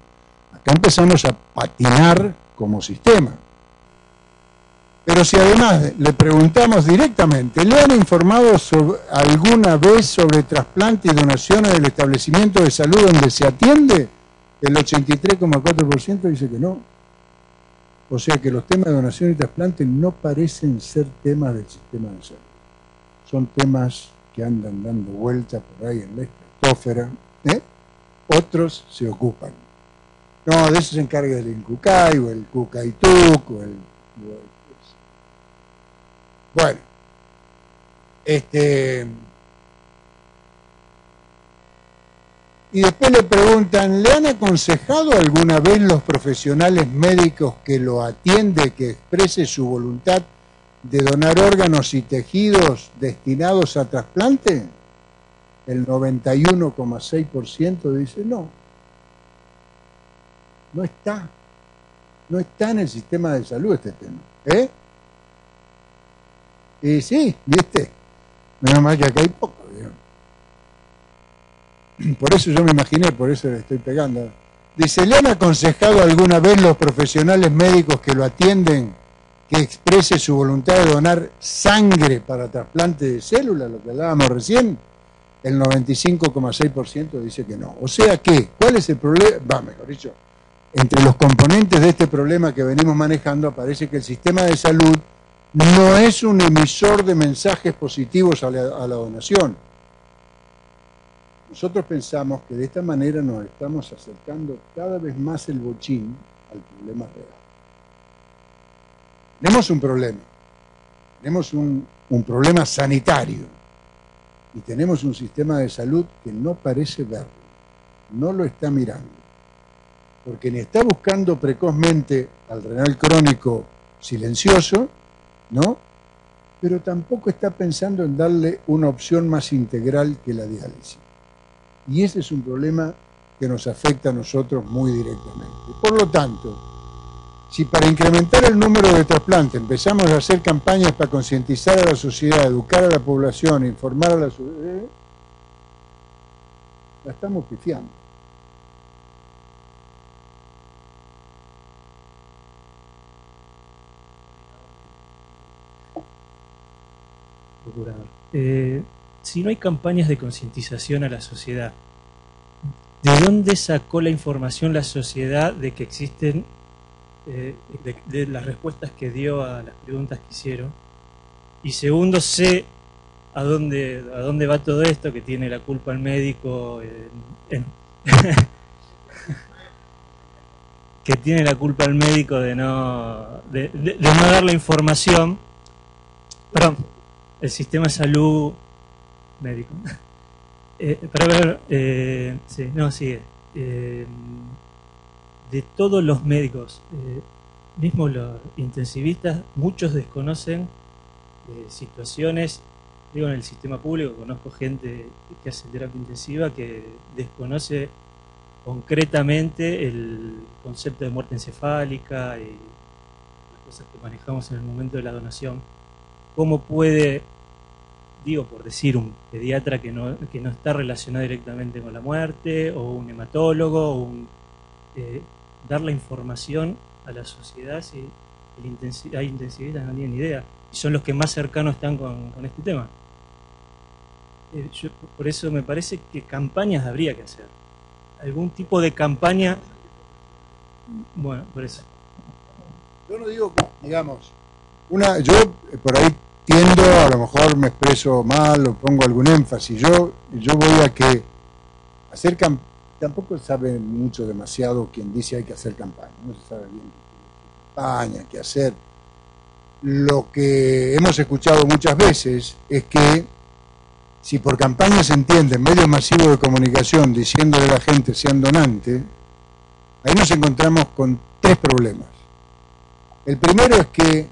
Speaker 2: Acá empezamos a patinar como sistema. Pero si además le preguntamos directamente, ¿le han informado alguna vez sobre trasplante y donaciones del establecimiento de salud donde se atiende? El 83,4% dice que no. O sea que los temas de donación y trasplante no parecen ser temas del sistema de salud. Son temas que andan dando vueltas por ahí en la estratosfera. Otros se ocupan. No, de eso se encarga el INCUCAI o el CUCAITUC o el... Bueno, y después le preguntan, ¿le han aconsejado alguna vez los profesionales médicos que lo atienden que exprese su voluntad de donar órganos y tejidos destinados a trasplante? El 91,6% dice no. No está en el sistema de salud este tema. Y sí, ¿viste? Menos mal que acá hay poco, digamos. Por eso yo me imaginé, por eso le estoy pegando. Dice, ¿le han aconsejado alguna vez los profesionales médicos que lo atienden que exprese su voluntad de donar sangre para trasplante de células, lo que hablábamos recién? El 95,6% dice que no. O sea que, ¿cuál es el problema? Mejor dicho, entre los componentes de este problema que venimos manejando aparece que el sistema de salud no es un emisor de mensajes positivos a la donación. Nosotros pensamos que de esta manera nos estamos acercando cada vez más el bochín al problema real. Tenemos un problema. Tenemos un problema sanitario. Y tenemos un sistema de salud que no parece verlo. No lo está mirando. porque ni está buscando precozmente al renal crónico silencioso, ¿no? Pero tampoco está pensando en darle una opción más integral que la diálisis. Y ese es un problema que nos afecta a nosotros muy directamente. Por lo tanto, si para incrementar el número de trasplantes empezamos a hacer campañas para concientizar a la sociedad, educar a la población, informar a la sociedad, la estamos pifiando.
Speaker 5: Si no hay campañas de concientización a la sociedad, ¿de dónde sacó la información la sociedad de que existen, de las respuestas que dio a las preguntas que hicieron? Y segundo, sé a dónde va todo esto, que tiene la culpa el médico, que tiene la culpa el médico de no dar la información. Perdón, el sistema de salud médico. De todos los médicos, mismo los intensivistas, muchos desconocen situaciones. Digo, en el sistema público conozco gente que hace terapia intensiva que desconoce concretamente el concepto de muerte encefálica y las cosas que manejamos en el momento de la donación. ¿Cómo puede, digo, por decir, un pediatra que no está relacionado directamente con la muerte, o un hematólogo, o dar la información a la sociedad si hay intensivistas que no tienen idea? Y son los que más cercanos están con este tema. Por eso me parece que campañas habría que hacer. Algún tipo de campaña. Bueno, por eso.
Speaker 2: Yo no digo que, digamos, yo por ahí tiendo, a lo mejor me expreso mal o pongo algún énfasis. Yo voy a que hacer tampoco sabe mucho demasiado quien dice hay que hacer campaña. No se sabe bien campaña, qué hacer. Lo que hemos escuchado muchas veces es que si por campaña se entiende medios masivos de comunicación diciéndole a la gente sean donantes, ahí nos encontramos con tres problemas. El primero es que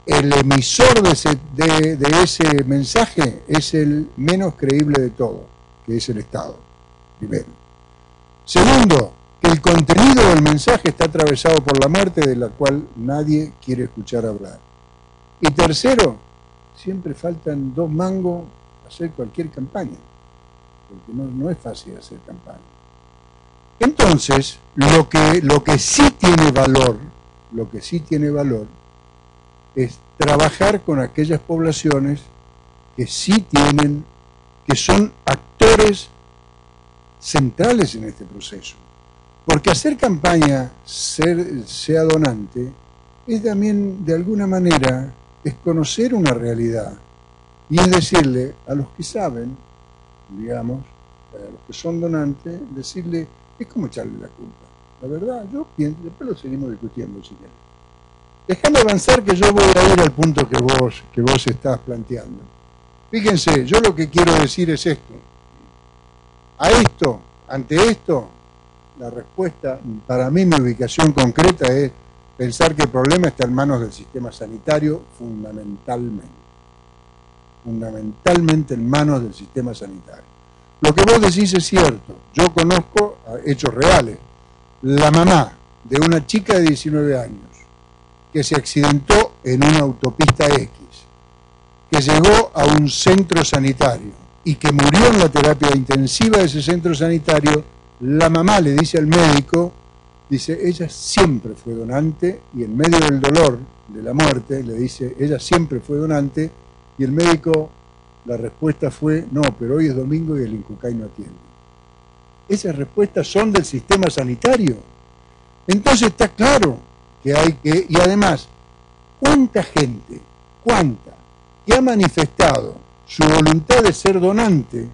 Speaker 2: el emisor de ese mensaje es el menos creíble de todo, que es el Estado, primero. Segundo, que el contenido del mensaje está atravesado por la muerte, de la cual nadie quiere escuchar hablar. Y tercero, siempre faltan 2 mangos a hacer cualquier campaña, porque no es fácil hacer campaña. Entonces, lo que sí tiene valor, es trabajar con aquellas poblaciones que sí que son actores centrales en este proceso. Porque hacer campaña, sea donante, es también, de alguna manera, es conocer una realidad y es decirle a los que saben, digamos, a los que son donantes, decirle, es como echarle la culpa. La verdad, yo pienso, después lo seguimos discutiendo si querés. Déjame avanzar, que yo voy a ir al punto que vos estás planteando. Fíjense, yo lo que quiero decir es esto. Ante esto, la respuesta, para mí mi ubicación concreta es pensar que el problema está en manos del sistema sanitario, fundamentalmente en manos del sistema sanitario. Lo que vos decís es cierto. Yo conozco hechos reales. La mamá de una chica de 19 años que se accidentó en una autopista X, que llegó a un centro sanitario y que murió en la terapia intensiva de ese centro sanitario, la mamá le dice al médico, dice, ella siempre fue donante, y en medio del dolor de la muerte le dice, ella siempre fue donante, y el médico, la respuesta fue, no, pero hoy es domingo y el INCUCAI no atiende. Esas respuestas son del sistema sanitario. Entonces está claro que hay que, y además, ¿cuánta gente, que ha manifestado su voluntad de ser donante,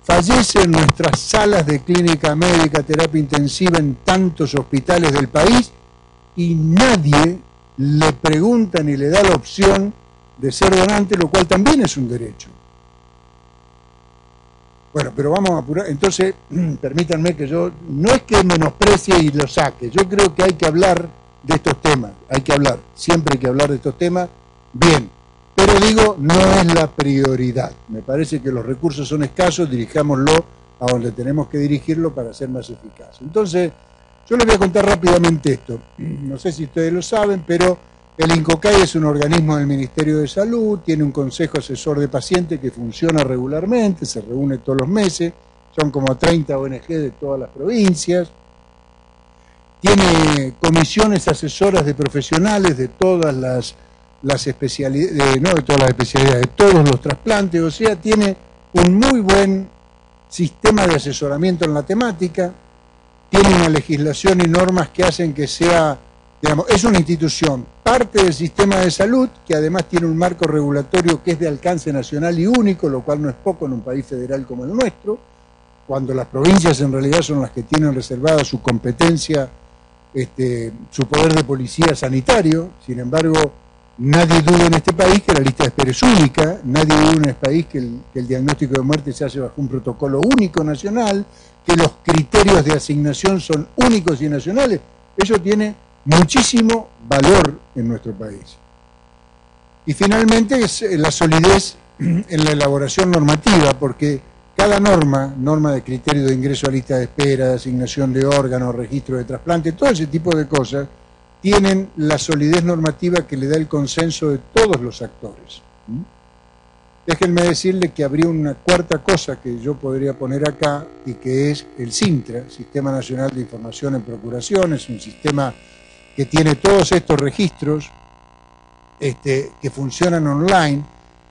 Speaker 2: fallece en nuestras salas de clínica médica, terapia intensiva en tantos hospitales del país, y nadie le pregunta ni le da la opción de ser donante, lo cual también es un derecho? Bueno, pero vamos a apurar. Entonces, permítanme que yo, no es que menosprecie y lo saque, yo creo que hay que hablar de estos temas, hay que hablar, siempre hay que hablar de estos temas, bien, pero digo, no es la prioridad. Me parece que los recursos son escasos, dirijámoslo a donde tenemos que dirigirlo para ser más eficaz. Entonces, yo les voy a contar rápidamente esto. No sé si ustedes lo saben, pero el INCOCAI es un organismo del Ministerio de Salud, tiene un consejo asesor de pacientes que funciona regularmente, se reúne todos los meses, son como 30 ONG de todas las provincias, tiene comisiones asesoras de profesionales de todas las especialidades, no de todas las especialidades, de todos los trasplantes, o sea, tiene un muy buen sistema de asesoramiento en la temática, tiene una legislación y normas que hacen que sea, digamos, es una institución, parte del sistema de salud, que además tiene un marco regulatorio que es de alcance nacional y único, lo cual no es poco en un país federal como el nuestro, cuando las provincias en realidad son las que tienen reservada su competencia, su poder de policía sanitario. Sin embargo, nadie duda en este país que la lista de espera es única, nadie duda en este país que el diagnóstico de muerte se hace bajo un protocolo único nacional, que los criterios de asignación son únicos y nacionales. Eso tiene muchísimo valor en nuestro país. Y finalmente es la solidez en la elaboración normativa, porque cada norma de criterio de ingreso a lista de espera, de asignación de órganos, registro de trasplante, todo ese tipo de cosas, tienen la solidez normativa que le da el consenso de todos los actores. Déjenme decirle que habría una cuarta cosa que yo podría poner acá, y que es el SINTRA, Sistema Nacional de Información en Procuración. Es un sistema que tiene todos estos registros que funcionan online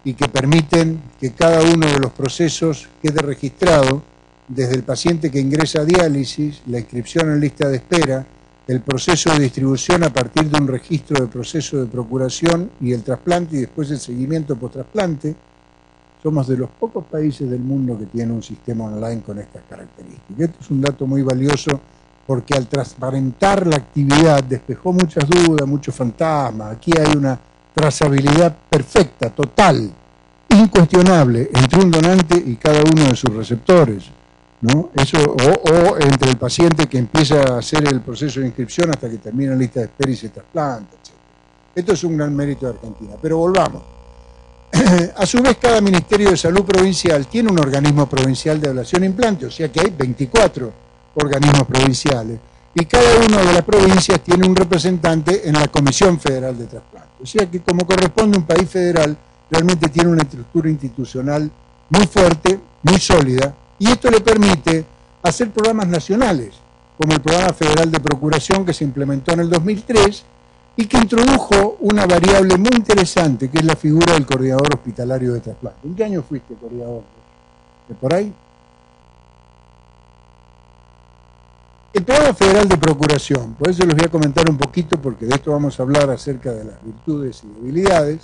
Speaker 2: y que permiten que cada uno de los procesos quede registrado, desde el paciente que ingresa a diálisis, la inscripción en lista de espera, el proceso de distribución a partir de un registro de proceso de procuración y el trasplante, y después el seguimiento post-trasplante. Somos de los pocos países del mundo que tienen un sistema online con estas características. Esto es un dato muy valioso, porque al transparentar la actividad despejó muchas dudas, muchos fantasmas. Aquí hay una trazabilidad perfecta, total, incuestionable, entre un donante y cada uno de sus receptores, ¿no? Eso, o entre el paciente que empieza a hacer el proceso de inscripción hasta que termina la lista de espera y se trasplanta, etc. Esto es un gran mérito de Argentina. Pero volvamos. A su vez, cada Ministerio de Salud provincial tiene un organismo provincial de ablación e implante, o sea que hay 24 organismos provinciales, y cada una de las provincias tiene un representante en la Comisión Federal de Trasplante. O sea que, como corresponde a un país federal, realmente tiene una estructura institucional muy fuerte, muy sólida, y esto le permite hacer programas nacionales, como el Programa Federal de Procuración, que se implementó en el 2003, y que introdujo una variable muy interesante, que es la figura del coordinador hospitalario de trasplante. ¿En qué año fuiste coordinador? ¿De por ahí? El Programa Federal de Procuración, por eso les voy a comentar un poquito, porque de esto vamos a hablar acerca de las virtudes y debilidades,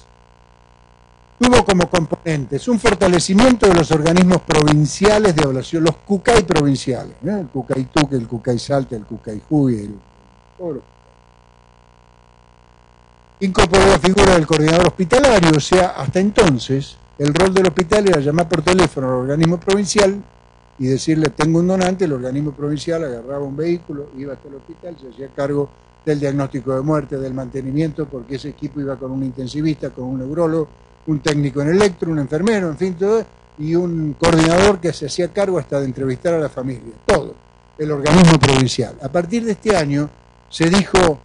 Speaker 2: tuvo como componentes un fortalecimiento de los organismos provinciales de ablación, los CUCAI provinciales, ¿no? El CUCAI Tuque, el CUCAI Salta, el CUCAI Jujuy, todos los. Incorporó la figura del coordinador hospitalario, o sea, hasta entonces el rol del hospital era llamar por teléfono al organismo provincial y decirle: tengo un donante. El organismo provincial agarraba un vehículo, iba hasta el hospital, se hacía cargo del diagnóstico de muerte, del mantenimiento, porque ese equipo iba con un intensivista, con un neurólogo, un técnico en electro, un enfermero, en fin, todo, y un coordinador que se hacía cargo hasta de entrevistar a la familia, todo, el organismo provincial. A partir de este año se dijo: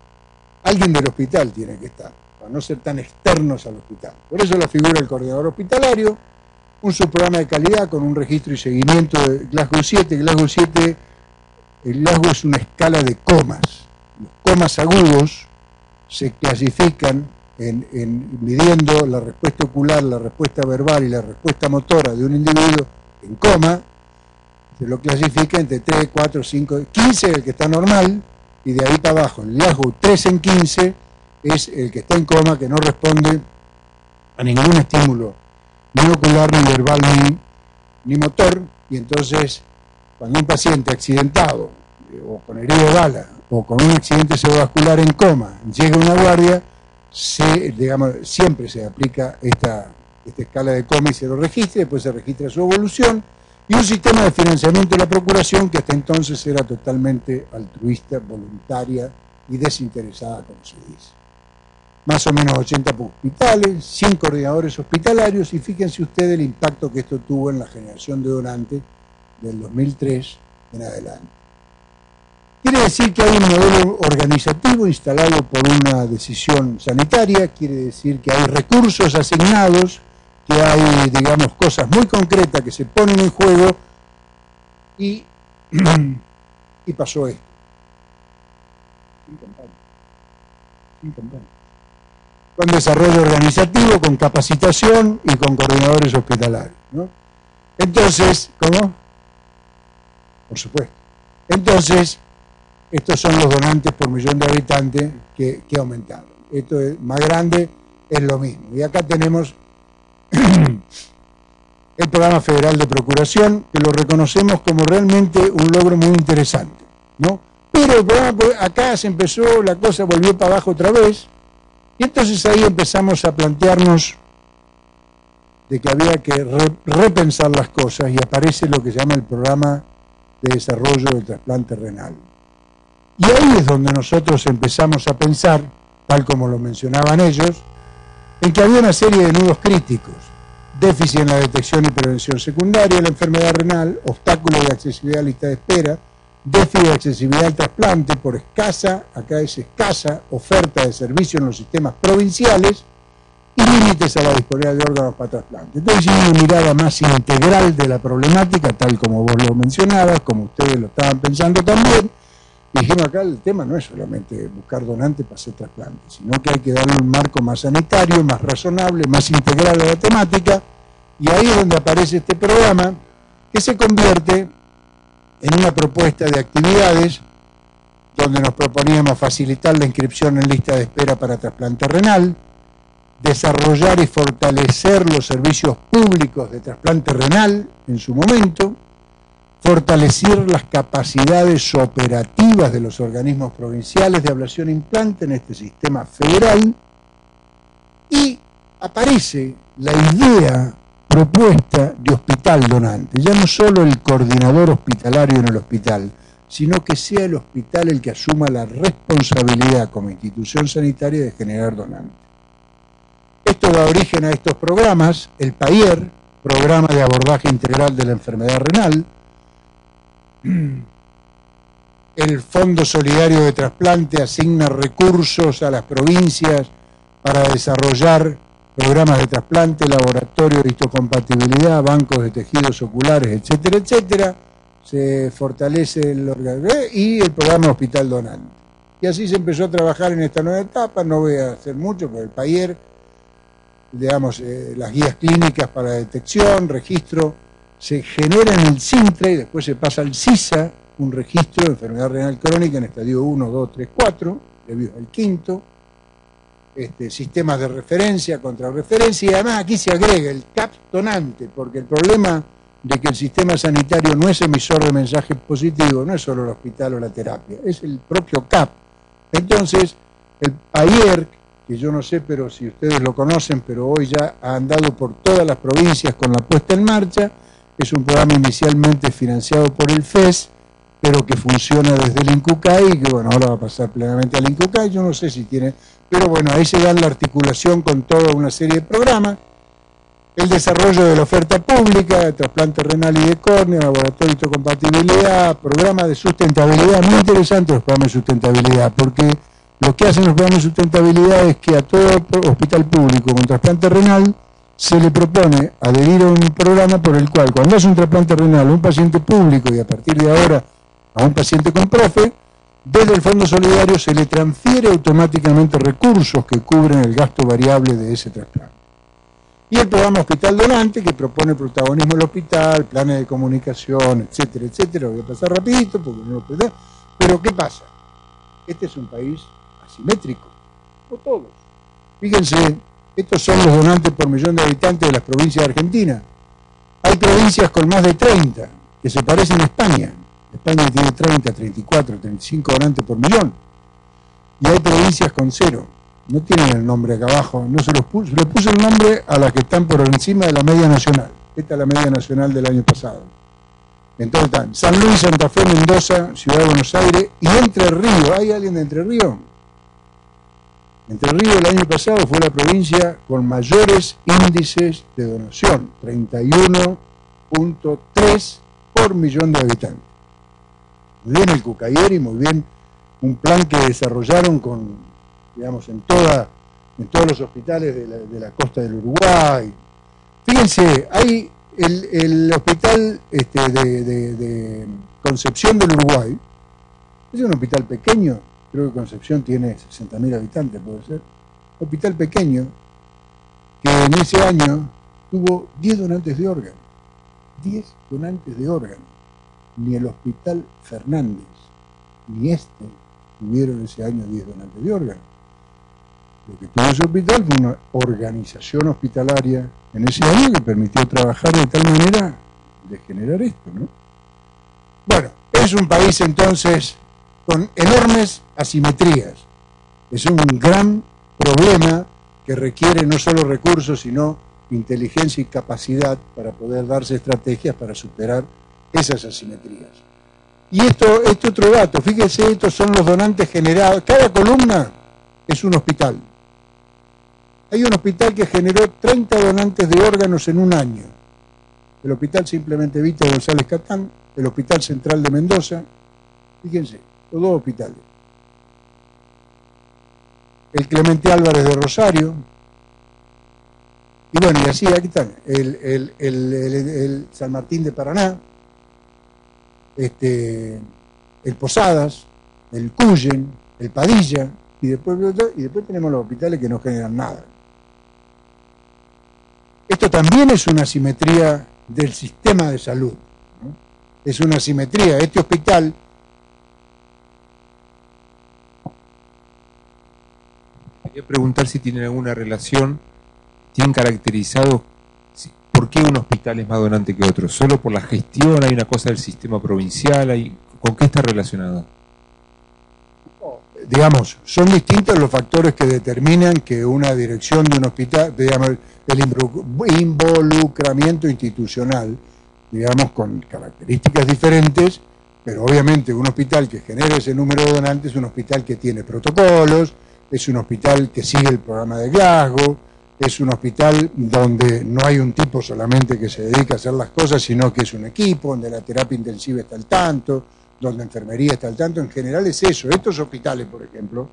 Speaker 2: alguien del hospital tiene que estar, para no ser tan externos al hospital. Por eso la figura del coordinador hospitalario, un subprograma de calidad con un registro y seguimiento de Glasgow 7. El Glasgow es una escala de comas. Los comas agudos se clasifican midiendo la respuesta ocular, la respuesta verbal y la respuesta motora de un individuo en coma. Se lo clasifica entre 3, 4, 5, 15 el que está normal, y de ahí para abajo. El Glasgow 3 en 15 es el que está en coma, que no responde a ningún estímulo, ni ocular, ni verbal, ni motor. Y entonces, cuando un paciente accidentado, o con herida de bala, o con un accidente cerebrovascular en coma, llega a una guardia, siempre se aplica esta escala de coma y se lo registra, después se registra su evolución, y un sistema de financiamiento de la procuración que hasta entonces era totalmente altruista, voluntaria y desinteresada, como se dice. Más o menos 80 hospitales, 100 coordinadores hospitalarios, y fíjense ustedes el impacto que esto tuvo en la generación de donantes del 2003 en adelante. Quiere decir que hay un modelo organizativo instalado por una decisión sanitaria, quiere decir que hay recursos asignados, que hay, digamos, cosas muy concretas que se ponen en juego, y pasó esto. Sin campaña. Con desarrollo organizativo, con capacitación y con coordinadores hospitalarios, ¿no? Entonces, ¿cómo? Por supuesto. Entonces, estos son los donantes por millón de habitantes que aumentaron. Esto es más grande, es lo mismo. Y acá tenemos el Programa Federal de Procuración, que lo reconocemos como realmente un logro muy interesante, ¿no? Pero el programa, acá se empezó, la cosa volvió para abajo otra vez, y entonces ahí empezamos a plantearnos de que había que repensar las cosas, y aparece lo que se llama el Programa de Desarrollo del Trasplante Renal. Y ahí es donde nosotros empezamos a pensar, tal como lo mencionaban ellos, en que había una serie de nudos críticos: déficit en la detección y prevención secundaria de la enfermedad renal, obstáculos de accesibilidad a lista de espera, déficit de accesibilidad al trasplante por escasa oferta de servicio en los sistemas provinciales, y límites a la disponibilidad de órganos para trasplante. Entonces, una mirada más integral de la problemática, tal como vos lo mencionabas, como ustedes lo estaban pensando también. Dijimos acá, el tema no es solamente buscar donantes para hacer trasplante, sino que hay que darle un marco más sanitario, más razonable, más integral a la temática, y ahí es donde aparece este programa, que se convierte en una propuesta de actividades donde nos proponíamos facilitar la inscripción en lista de espera para trasplante renal, desarrollar y fortalecer los servicios públicos de trasplante renal en su momento, fortalecer las capacidades operativas de los organismos provinciales de ablación e implante en este sistema federal, y aparece la idea propuesta de hospital donante, ya no solo el coordinador hospitalario en el hospital, sino que sea el hospital el que asuma la responsabilidad como institución sanitaria de generar donantes. Esto da origen a estos programas: el PAIER, Programa de Abordaje Integral de la Enfermedad Renal, el Fondo Solidario de Trasplante asigna recursos a las provincias para desarrollar programas de trasplante, laboratorio de histocompatibilidad, bancos de tejidos oculares, etcétera, etcétera. Se fortalece el órgano y el programa Hospital Donante. Y así se empezó a trabajar en esta nueva etapa. No voy a hacer mucho, pero el PAIER, digamos, las guías clínicas para detección, registro, se genera en el CINTRA y después se pasa al CISA, un registro de enfermedad renal crónica en estadio 1, 2, 3, 4, debido al quinto. Sistemas de referencia, contrarreferencia, y además aquí se agrega el CAP donante, porque el problema de que el sistema sanitario no es emisor de mensajes positivos no es solo el hospital o la terapia, es el propio CAP. Entonces, el PAIER, que yo no sé, pero si ustedes lo conocen, pero hoy ya ha andado por todas las provincias con la puesta en marcha, es un programa inicialmente financiado por el FES, pero que funciona desde el INCUCAI, y que bueno, ahora va a pasar plenamente al INCUCAI, yo no sé si tiene, pero bueno, ahí se da la articulación con toda una serie de programas, el desarrollo de la oferta pública, de trasplante renal y de córnea, laboratorio de histocompatibilidad, programa de sustentabilidad, muy interesante los programas de sustentabilidad, porque lo que hacen los programas de sustentabilidad es que a todo hospital público con trasplante renal se le propone adherir a un programa por el cual, cuando hace un trasplante renal a un paciente público y a partir de ahora a un paciente con PROFE, desde el Fondo Solidario se le transfiere automáticamente recursos que cubren el gasto variable de ese trasplante. Y el programa Hospital Donante, que propone protagonismo del hospital, planes de comunicación, etcétera, etcétera. Lo voy a pasar rapidito porque no lo puedo. Pero ¿qué pasa? Este es un país asimétrico, no todos. Fíjense, estos son los donantes por millón de habitantes de las provincias de Argentina. Hay provincias con más de 30, que se parecen a España. España tiene 30, 34, 35 donantes por millón. Y hay provincias con 0. No tienen el nombre acá abajo. No se los puse. Le puse el nombre a las que están por encima de la media nacional. Esta es la media nacional del año pasado. Entonces están San Luis, Santa Fe, Mendoza, Ciudad de Buenos Aires y Entre Ríos. ¿Hay alguien de Entre Ríos? Entre Ríos el año pasado fue la provincia con mayores índices de donación, 31.3 por millón de habitantes. Muy bien el Cucayeri, muy bien un plan que desarrollaron con, digamos, en todos los hospitales de la costa del Uruguay. Fíjense, hay el hospital de Concepción del Uruguay, es un hospital pequeño, creo que Concepción tiene 60.000 habitantes, puede ser. Hospital pequeño, que en ese año tuvo 10 donantes de órganos. 10 donantes de órganos. Ni el Hospital Fernández, ni este tuvieron ese año 10 donantes de órganos. Lo que tuvo ese hospital fue una organización hospitalaria en ese año que permitió trabajar de tal manera de generar esto, ¿no? Bueno, es un país entonces con enormes asimetrías. Es un gran problema que requiere no solo recursos, sino inteligencia y capacidad para poder darse estrategias para superar esas asimetrías. Y este otro dato, fíjense, estos son los donantes generados. Cada columna es un hospital. Hay un hospital que generó 30 donantes de órganos en un año. El Hospital Simplemente Vita González Catán, el Hospital Central de Mendoza, fíjense, los dos hospitales. El Clemente Álvarez de Rosario, y bueno, y así, aquí están, el San Martín de Paraná, el Posadas, el Cuyen, el Padilla, y después tenemos los hospitales que no generan nada. Esto también es una asimetría del sistema de salud, ¿no? Es una asimetría. Este hospital
Speaker 1: quería preguntar si tienen alguna relación, tienen caracterizado por qué un hospital es más donante que otro. ¿Solo por la gestión? ¿Hay una cosa del sistema provincial? ¿Con qué está relacionado?
Speaker 2: Digamos, son distintos los factores que determinan que una dirección de un hospital, digamos, el involucramiento institucional, digamos, con características diferentes, pero obviamente un hospital que genera ese número de donantes es un hospital que tiene protocolos, es un hospital que sigue el programa de Glasgow, es un hospital donde no hay un tipo solamente que se dedica a hacer las cosas, sino que es un equipo, donde la terapia intensiva está al tanto, donde enfermería está al tanto. En general es eso. Estos hospitales, por ejemplo,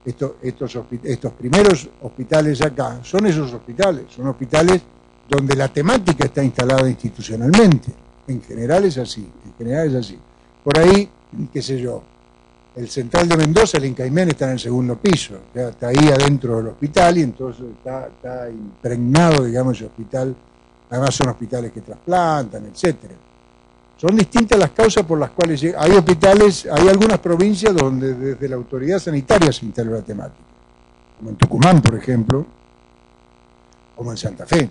Speaker 2: estos primeros hospitales acá, son esos hospitales, son hospitales donde la temática está instalada institucionalmente. En general es así, Por ahí, qué sé yo, el Central de Mendoza, el Incaimén, está en el segundo piso, ya está ahí adentro del hospital y entonces está impregnado, digamos, ese hospital. Además son hospitales que trasplantan, etcétera. Son distintas las causas por las cuales hay hospitales, hay algunas provincias donde desde la autoridad sanitaria se instaló la temática, como en Tucumán, por ejemplo, como en Santa Fe,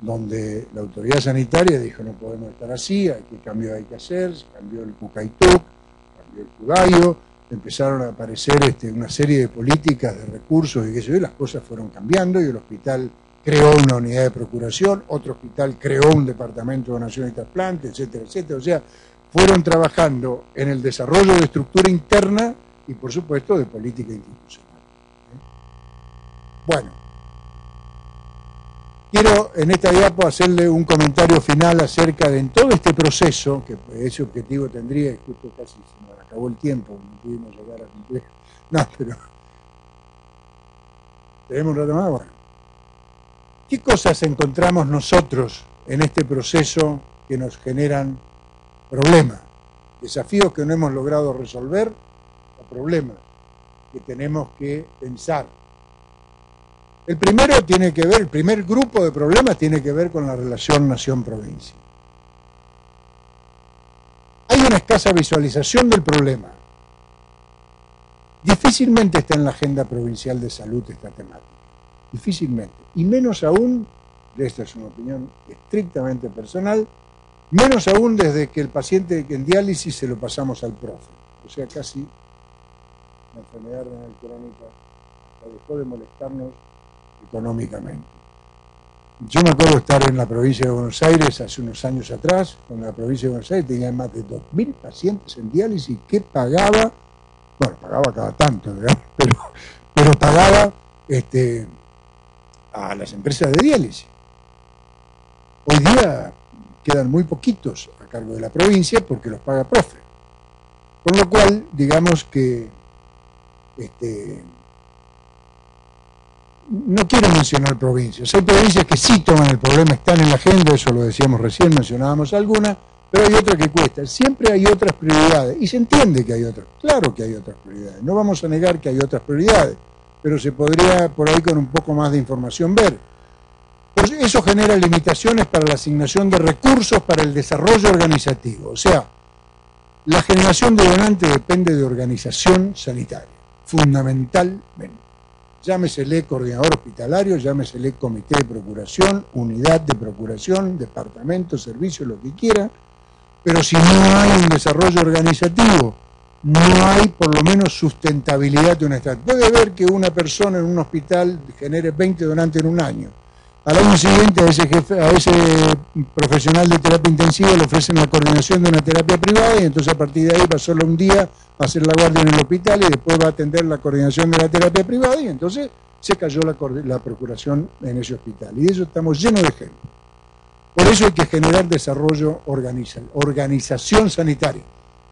Speaker 2: donde la autoridad sanitaria dijo no podemos estar así, qué cambio hay que hacer, se cambió el Cucaytuc, cambió el Cudayo, empezaron a aparecer una serie de políticas, de recursos y qué sé yo, y las cosas fueron cambiando y el hospital creó una unidad de procuración, otro hospital creó un departamento de donación y trasplante, etcétera, etcétera. O sea, fueron trabajando en el desarrollo de estructura interna y, por supuesto, de política institucional. Bueno, quiero en esta diapo hacerle un comentario final acerca de en todo este proceso, que ese objetivo tendría, y justo casi se nos acabó el tiempo, no pudimos llegar a cumplir. No, pero tenemos un rato más, bueno. ¿Qué cosas encontramos nosotros en este proceso que nos generan problemas? Desafíos que no hemos logrado resolver o problemas que tenemos que pensar. El primero tiene que ver, el primer grupo de problemas tiene que ver con la relación nación-provincia. Hay una escasa visualización del problema. Difícilmente está en la agenda provincial de salud esta temática. Difícilmente, y menos aún, esta es una opinión estrictamente personal, menos aún desde que el paciente en diálisis se lo pasamos al profe, o sea, casi una enfermedad renal crónica hasta dejó de molestarnos económicamente. Yo me acuerdo estar en la provincia de Buenos Aires hace unos años atrás, cuando la provincia de Buenos Aires tenía más de 2.000 pacientes en diálisis que pagaba, bueno, pagaba cada tanto, digamos, pero pagaba a las empresas de diálisis. Hoy día quedan muy poquitos a cargo de la provincia porque los paga Profe. Con lo cual, digamos que no quiero mencionar provincias. Hay provincias que sí toman el problema, están en la agenda, eso lo decíamos recién, mencionábamos algunas, pero hay otras que cuestan. Siempre hay otras prioridades, y se entiende que hay otras. Claro que hay otras prioridades. No vamos a negar que hay otras prioridades, pero se podría por ahí con un poco más de información ver. Pues eso genera limitaciones para la asignación de recursos para el desarrollo organizativo. O sea, la generación de donantes depende de organización sanitaria, fundamentalmente. Llámesele coordinador hospitalario, llámesele comité de procuración, unidad de procuración, departamento, servicio, lo que quiera, pero si no hay un desarrollo organizativo, no hay por lo menos sustentabilidad de una estrategia. Puede ver que una persona en un hospital genere 20 donantes en un año. Al año siguiente a ese profesional de terapia intensiva le ofrecen la coordinación de una terapia privada y entonces a partir de ahí va solo un día, va a hacer la guardia en el hospital y después va a atender la coordinación de la terapia privada y entonces se cayó la procuración en ese hospital. Y de eso estamos llenos de ejemplos. Por eso hay que generar desarrollo organización sanitaria.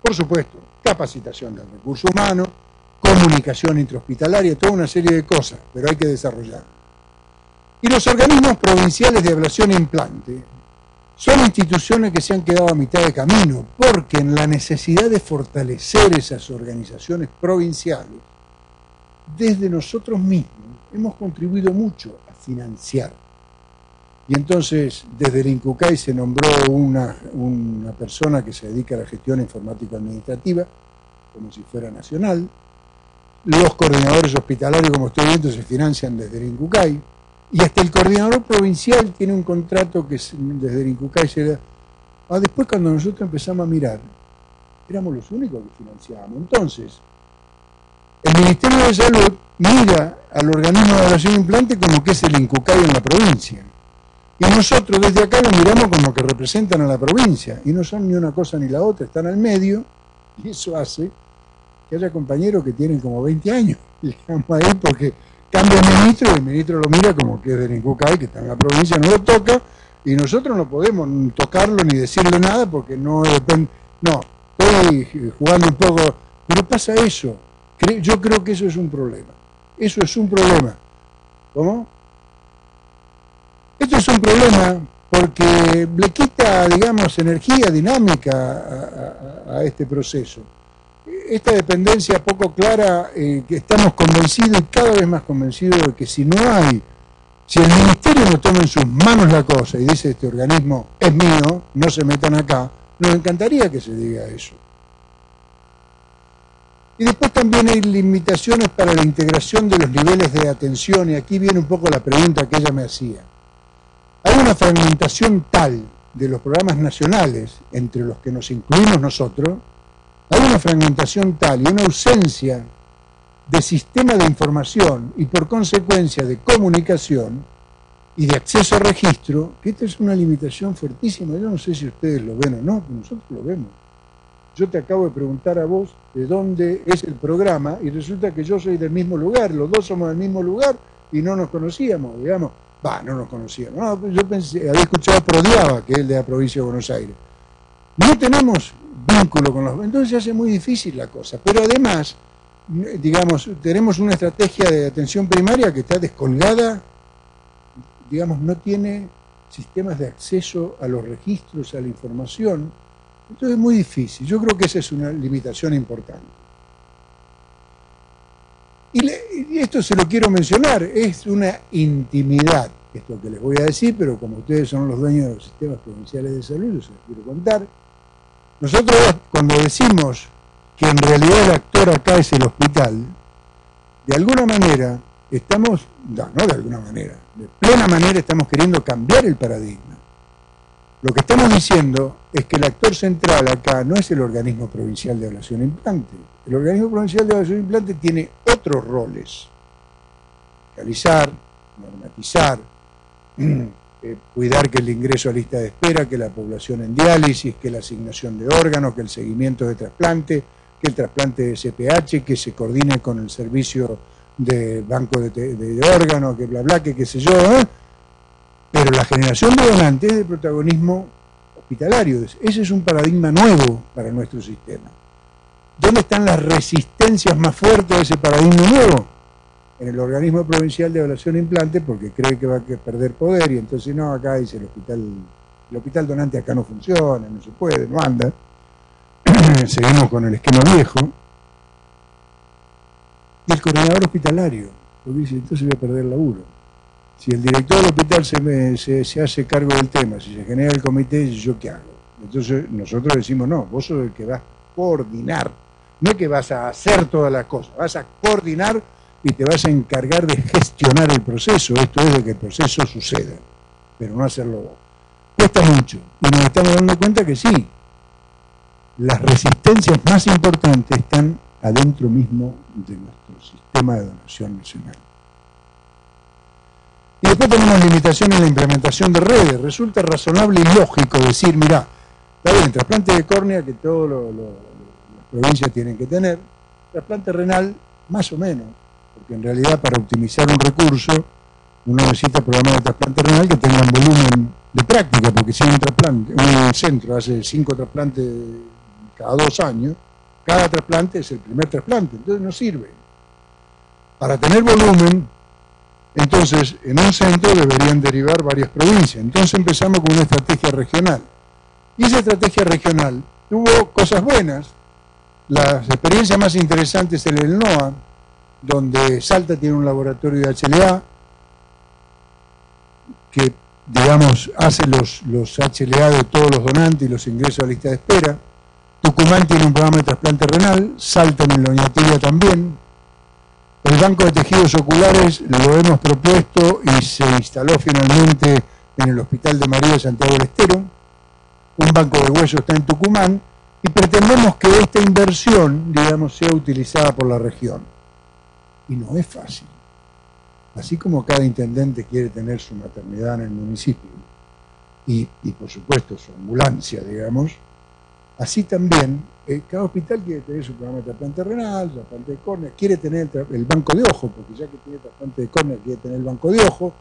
Speaker 2: Por supuesto, capacitación del recurso humano, comunicación intrahospitalaria, toda una serie de cosas, pero hay que desarrollar. Y los organismos provinciales de ablación e implante son instituciones que se han quedado a mitad de camino, porque en la necesidad de fortalecer esas organizaciones provinciales, desde nosotros mismos hemos contribuido mucho a financiar. Y entonces, desde el INCUCAI se nombró una persona que se dedica a la gestión informático-administrativa, como si fuera nacional. Los coordinadores hospitalarios, como estoy viendo, se financian desde el INCUCAI. Y hasta el coordinador provincial tiene un contrato que desde el INCUCAI se da. Después cuando nosotros empezamos a mirar, éramos los únicos que financiábamos. Entonces, el Ministerio de Salud mira al organismo de evaluación de implante como que es el INCUCAI en la provincia. Y nosotros desde acá lo miramos como que representan a la provincia. Y no son ni una cosa ni la otra, están al medio. Y eso hace que haya compañeros que tienen como 20 años. Digamos ahí porque cambia el ministro y el ministro lo mira como que es del INCUCAI, que está en la provincia, no lo toca, y nosotros no podemos tocarlo ni decirle nada porque no depende. No, estoy jugando un poco, pero pasa eso. Yo creo que eso es un problema. Eso es un problema. ¿Cómo? Esto es un problema porque le quita, digamos, energía dinámica a este proceso. Esta dependencia poco clara, que estamos convencidos y cada vez más convencidos de que si el ministerio no toma en sus manos la cosa y dice este organismo es mío, no se metan acá, nos encantaría que se diga eso. Y después también hay limitaciones para la integración de los niveles de atención, y aquí viene un poco la pregunta que ella me hacía. Hay una fragmentación tal de los programas nacionales, entre los que nos incluimos nosotros, hay una fragmentación tal y una ausencia de sistema de información y por consecuencia de comunicación y de acceso a registro, que esta es una limitación fuertísima. Yo no sé si ustedes lo ven o no, pero nosotros lo vemos. Yo te acabo de preguntar a vos de dónde es el programa y resulta que yo soy del mismo lugar, los dos somos del mismo lugar y no nos conocíamos, digamos. No nos conocíamos. No, yo pensé, había escuchado Prodiaba, que es el de la provincia de Buenos Aires. No tenemos vínculo con los... Entonces se hace muy difícil la cosa. Pero además, digamos, tenemos una estrategia de atención primaria que está descolgada, digamos, no tiene sistemas de acceso a los registros, a la información. Entonces es muy difícil. Yo creo que esa es una limitación importante. Y esto se lo quiero mencionar, es una intimidad, esto que les voy a decir, pero como ustedes son los dueños de los sistemas provinciales de salud, yo se los quiero contar. Nosotros cuando decimos que en realidad el actor acá es el hospital, de alguna manera estamos, no de alguna manera, de plena manera estamos queriendo cambiar el paradigma. Lo que estamos diciendo es que el actor central acá no es el organismo provincial de ablación e implante. El organismo provincial de ablación e implante tiene otros roles. Realizar, normatizar, cuidar que el ingreso a lista de espera, que la población en diálisis, que la asignación de órganos, que el seguimiento de trasplante, que el trasplante de SPH, que se coordine con el servicio de banco de órganos, que bla bla, que qué sé yo, pero la generación de donantes es de protagonismo hospitalario. Ese es un paradigma nuevo para nuestro sistema. ¿Dónde están las resistencias más fuertes de ese paradigma nuevo? En el organismo provincial de evaluación de implantes, porque cree que va a perder poder, y entonces no, acá dice el hospital donante acá no funciona, no se puede, no anda. Seguimos con el esquema viejo. Y el coordinador hospitalario, porque dice, entonces voy a perder laburo. Si el director del hospital se hace cargo del tema, si se genera el comité, ¿yo qué hago? Entonces nosotros decimos, no, vos sos el que vas a coordinar, no es que vas a hacer todas las cosas, vas a coordinar y te vas a encargar de gestionar el proceso, esto es de que el proceso suceda, pero no hacerlo vos. Cuesta mucho, y nos estamos dando cuenta que sí, las resistencias más importantes están adentro mismo de nuestro sistema de donación nacional. Y después tenemos limitaciones en la implementación de redes. Resulta razonable y lógico decir, mirá, está bien, trasplante de córnea que todas las provincias tienen que tener, trasplante renal más o menos, porque en realidad para optimizar un recurso uno necesita programas de trasplante renal que tengan volumen de práctica, porque si un centro hace 5 trasplantes cada 2 años, cada trasplante es el primer trasplante, entonces no sirve. Para tener volumen, entonces en un centro deberían derivar varias provincias, entonces empezamos con una estrategia regional. Y esa estrategia regional tuvo cosas buenas. Las experiencias más interesantes en el NOA, donde Salta tiene un laboratorio de HLA que, digamos, hace los HLA de todos los donantes y los ingresos a lista de espera. Tucumán tiene un programa de trasplante renal, Salta en Loñatilla también. El banco de tejidos oculares lo hemos propuesto y se instaló finalmente en el Hospital de María de Santiago del Estero. Un banco de huesos está en Tucumán y pretendemos que esta inversión, digamos, sea utilizada por la región. Y no es fácil. Así como cada intendente quiere tener su maternidad en el municipio y por supuesto su ambulancia, digamos, así también cada hospital quiere tener su programa de trasplante renal, trasplante de córnea, quiere tener el banco de ojo, porque ya que tiene trasplante de córnea quiere tener el banco de ojo,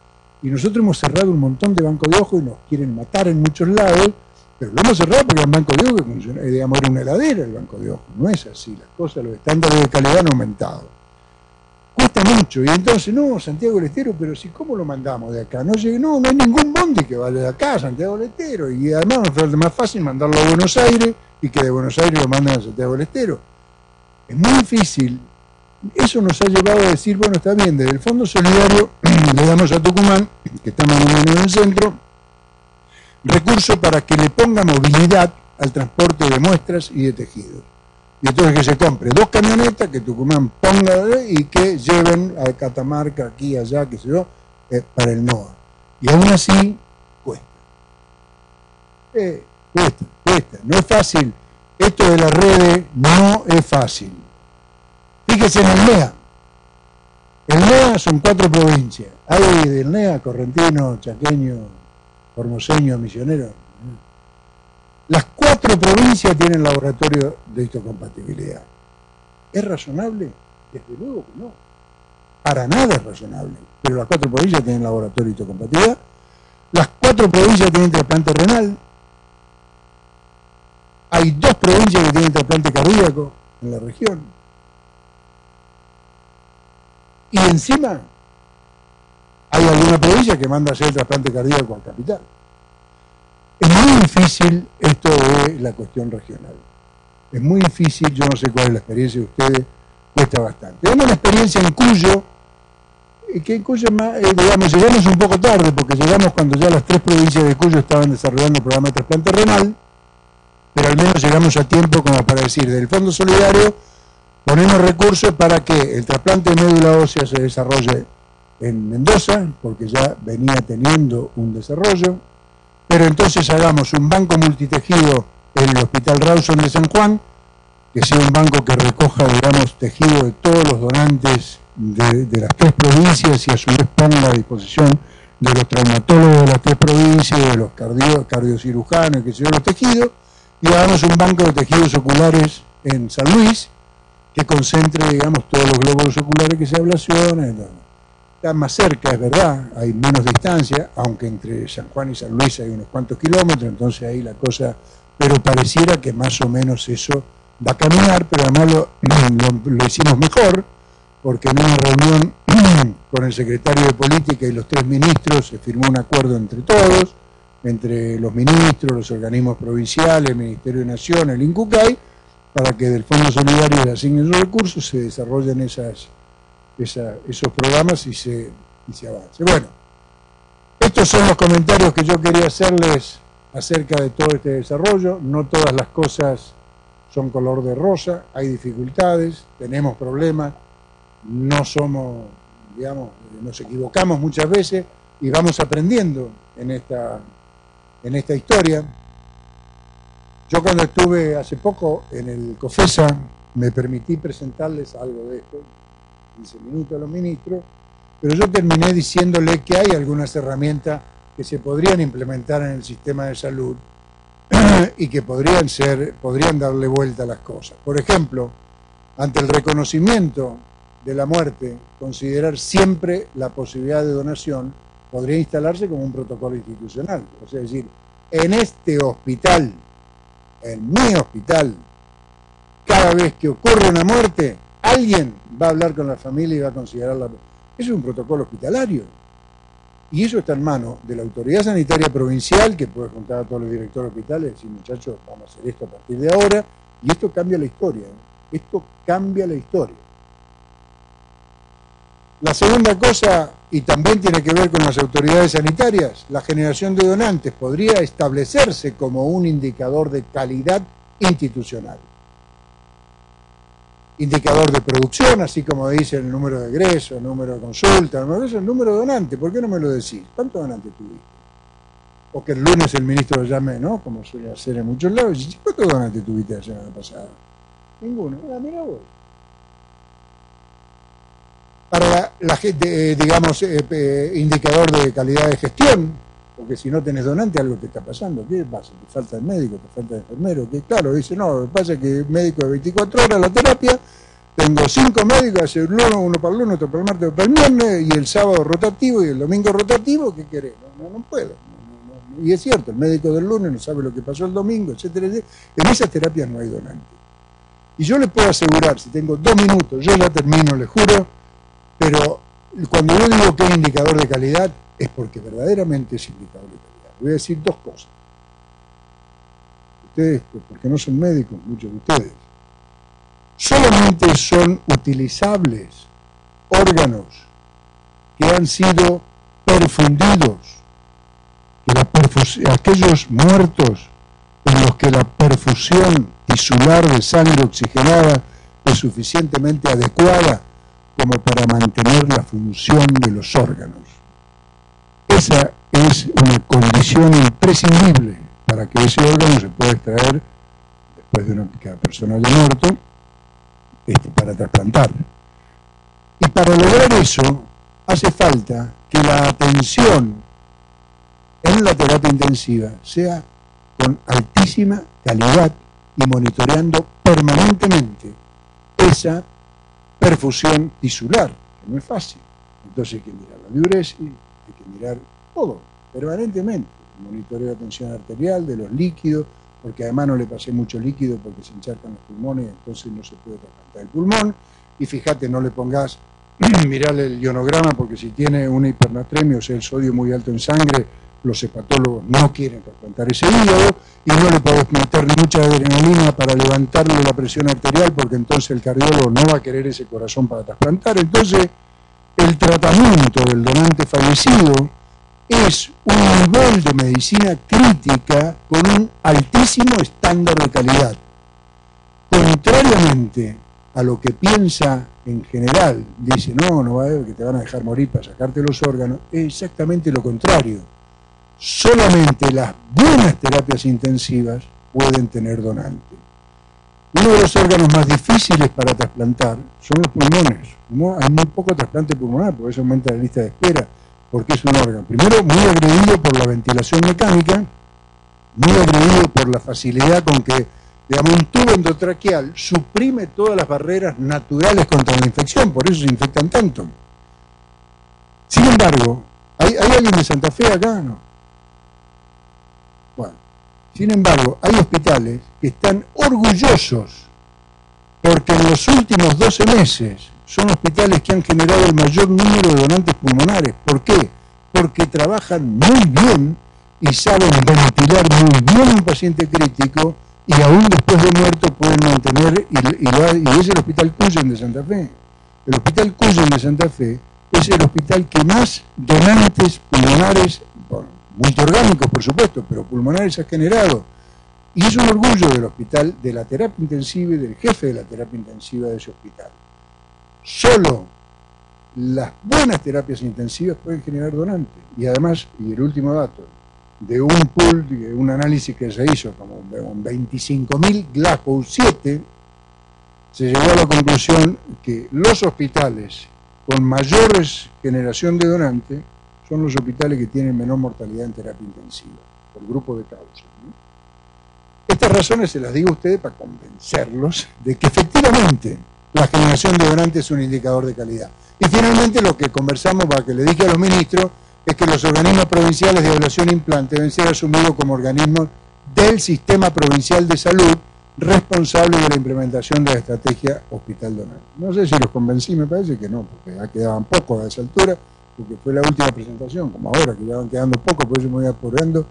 Speaker 2: y nosotros hemos cerrado un montón de bancos de ojo y nos quieren matar en muchos lados, pero lo hemos cerrado porque el banco de ojo funciona, digamos, era una heladera el banco de ojo, no es así, las cosas, los estándares de calidad han aumentado. Cuesta mucho, y entonces, no, Santiago del Estero, pero si, ¿cómo lo mandamos de acá? No hay ningún bondi que vaya de acá a Santiago del Estero, y además nos falta más fácil mandarlo a Buenos Aires, y que de Buenos Aires lo manden a Santiago del Estero. Es muy difícil. Eso nos ha llevado a decir, bueno, está bien, desde el Fondo Solidario le damos a Tucumán, que está más o menos en el centro, recursos para que le ponga movilidad al transporte de muestras y de tejidos. Y entonces que se compre 2 camionetas, que Tucumán ponga y que lleven a Catamarca, aquí, allá, qué sé yo, para el NOA. Y aún así, cuesta. Cuesta. No es fácil. Esto de las redes no es fácil. Fíjese en el NEA. El NEA son 4 provincias. Hay del NEA, correntino, chaqueño, formoseño, misionero. Las 4 provincias tienen laboratorio de histocompatibilidad. ¿Es razonable? Desde luego que no. Para nada es razonable. Pero las 4 provincias tienen laboratorio de histocompatibilidad. Las 4 provincias tienen trasplante renal. Hay 2 provincias que tienen trasplante cardíaco en la región. Y encima hay alguna provincia que manda a hacer el trasplante cardíaco al capital. Es muy difícil esto de la cuestión regional. Es muy difícil, yo no sé cuál es la experiencia de ustedes, cuesta bastante. Tenemos una experiencia en Cuyo, que en Cuyo, digamos, llegamos un poco tarde, porque llegamos cuando ya las 3 provincias de Cuyo estaban desarrollando el programa de trasplante renal, pero al menos llegamos a tiempo como para decir, del Fondo Solidario ponemos recursos para que el trasplante de médula ósea se desarrolle en Mendoza, porque ya venía teniendo un desarrollo, pero entonces hagamos un banco multitejido en el Hospital Rawson de San Juan, que sea un banco que recoja, digamos, tejido de todos los donantes de las 3 provincias y a su vez ponga a disposición de los traumatólogos de las 3 provincias, de los cardiocirujanos, que se los tejidos, y hagamos un banco de tejidos oculares en San Luis, que concentre, digamos, todos los glóbulos oculares que se ablacionan. Está más cerca, es verdad, hay menos distancia, aunque entre San Juan y San Luis hay unos cuantos kilómetros, entonces ahí la cosa, pero pareciera que más o menos eso va a caminar, pero además lo hicimos mejor, porque en una reunión con el secretario de Política y los 3 ministros se firmó un acuerdo entre todos, entre los ministros, los organismos provinciales, el Ministerio de Nación, el INCUCAI, para que del Fondo Solidario se asignen esos recursos, se desarrollen esos programas y se avance. Bueno, estos son los comentarios que yo quería hacerles acerca de todo este desarrollo. No todas las cosas son color de rosa, hay dificultades, tenemos problemas, no somos, digamos, nos equivocamos muchas veces y vamos aprendiendo en esta historia. Yo cuando estuve hace poco en el COFESA me permití presentarles algo de esto, 15 minutos a los ministros, pero yo terminé diciéndole que hay algunas herramientas que se podrían implementar en el sistema de salud y que podrían darle vuelta a las cosas. Por ejemplo, ante el reconocimiento de la muerte, considerar siempre la posibilidad de donación podría instalarse como un protocolo institucional. O sea, es decir, en este hospital, en mi hospital, cada vez que ocurre una muerte, alguien va a hablar con la familia y va a considerarla. Eso es un protocolo hospitalario. Y eso está en manos de la autoridad sanitaria provincial, que puede juntar a todos los directores de hospitales y decir, muchachos, vamos a hacer esto a partir de ahora, y esto cambia la historia. Esto cambia la historia. La segunda cosa, y también tiene que ver con las autoridades sanitarias, la generación de donantes podría establecerse como un indicador de calidad institucional. Indicador de producción, así como dice el número de egresos, el número de consultas, el número de donantes. ¿Por qué no me lo decís? ¿Cuántos donantes tuviste? O que el lunes el ministro lo llame, ¿no? Como suele hacer en muchos lados. Y ¿cuántos donantes tuviste la semana pasada? Ninguno. Mira vos. Para la gente, digamos, indicador de calidad de gestión, porque si no tenés donante algo te está pasando. ¿Qué pasa? Te falta el médico, te falta el enfermero. Que claro, dice, no, lo que pasa es que el médico de 24 horas la terapia, tengo 5 médicos, hace uno para el lunes, otro para el martes, otro para el viernes, y el sábado rotativo y el domingo rotativo, ¿qué querés? No puedo. Y es cierto, el médico del lunes no sabe lo que pasó el domingo, etcétera, etcétera. En esas terapias no hay donante. Y yo les puedo asegurar, si tengo 2 minutos, yo ya termino, les juro, pero cuando yo digo que es indicador de calidad, es porque verdaderamente es indicador de calidad. Voy a decir 2 cosas. Ustedes, porque no son médicos, muchos de ustedes, solamente son utilizables órganos que han sido perfundidos, que aquellos muertos en los que la perfusión tisular de sangre oxigenada es suficientemente adecuada como para mantener la función de los órganos. Esa es una condición imprescindible para que ese órgano se pueda extraer después de que la persona haya muerto para trasplantar. Y para lograr eso hace falta que la atención en la terapia intensiva sea con altísima calidad y monitoreando permanentemente esa perfusión tisular, que no es fácil. Entonces hay que mirar la diuresis, hay que mirar todo, permanentemente. El monitoreo de tensión arterial, de los líquidos, porque además no le pasé mucho líquido porque se encharcan los pulmones, entonces no se puede trasplantar el pulmón. Y fíjate, no le pongas, mirarle el ionograma, porque si tiene una hipernatremia, o sea, el sodio muy alto en sangre, los hepatólogos no quieren trasplantar ese hígado, y no le podés meter mucha adrenalina para levantarle la presión arterial, porque entonces el cardiólogo no va a querer ese corazón para trasplantar. Entonces, el tratamiento del donante fallecido es un nivel de medicina crítica con un altísimo estándar de calidad. Contrariamente a lo que piensa en general, dice, no va a ver que te van a dejar morir para sacarte los órganos, es exactamente lo contrario. Solamente las buenas terapias intensivas pueden tener donante. Uno de los órganos más difíciles para trasplantar son los pulmones. Hay muy poco trasplante pulmonar, por eso aumenta la lista de espera, porque es un órgano, primero, muy agredido por la ventilación mecánica, muy agredido por la facilidad con que, digamos, un tubo endotraqueal suprime todas las barreras naturales contra la infección, por eso se infectan tanto. Sin embargo, ¿hay alguien de Santa Fe acá? No. Bueno, sin embargo, hay hospitales que están orgullosos porque en los últimos 12 meses son hospitales que han generado el mayor número de donantes pulmonares. ¿Por qué? Porque trabajan muy bien y saben ventilar muy bien a un paciente crítico y aún después de muerto pueden mantener, y es el Hospital Cuyen de Santa Fe. El Hospital Cuyen de Santa Fe es el hospital que más donantes pulmonares, bueno, multiorgánicos por supuesto, pero pulmonares ha generado. Y es un orgullo del hospital, de la terapia intensiva y del jefe de la terapia intensiva de ese hospital. Solo las buenas terapias intensivas pueden generar donantes. Y además, y el último dato, de un pool, de un análisis que se hizo, como 25.000 Glasgow 7, se llegó a la conclusión que los hospitales con mayores generación de donantes son los hospitales que tienen menor mortalidad en terapia intensiva, por grupo de causas, ¿no? Estas razones se las digo a ustedes para convencerlos de que efectivamente la generación de donantes es un indicador de calidad. Y finalmente lo que conversamos, para que le dije a los ministros, es que los organismos provinciales de evaluación e implante deben ser asumidos como organismos del sistema provincial de salud responsable de la implementación de la estrategia hospital donante. No sé si los convencí, me parece que no, porque ya quedaban pocos a esa altura, porque fue la última presentación, como ahora, que ya van quedando pocos, por eso me voy apurando.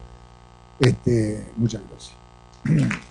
Speaker 2: Muchas gracias.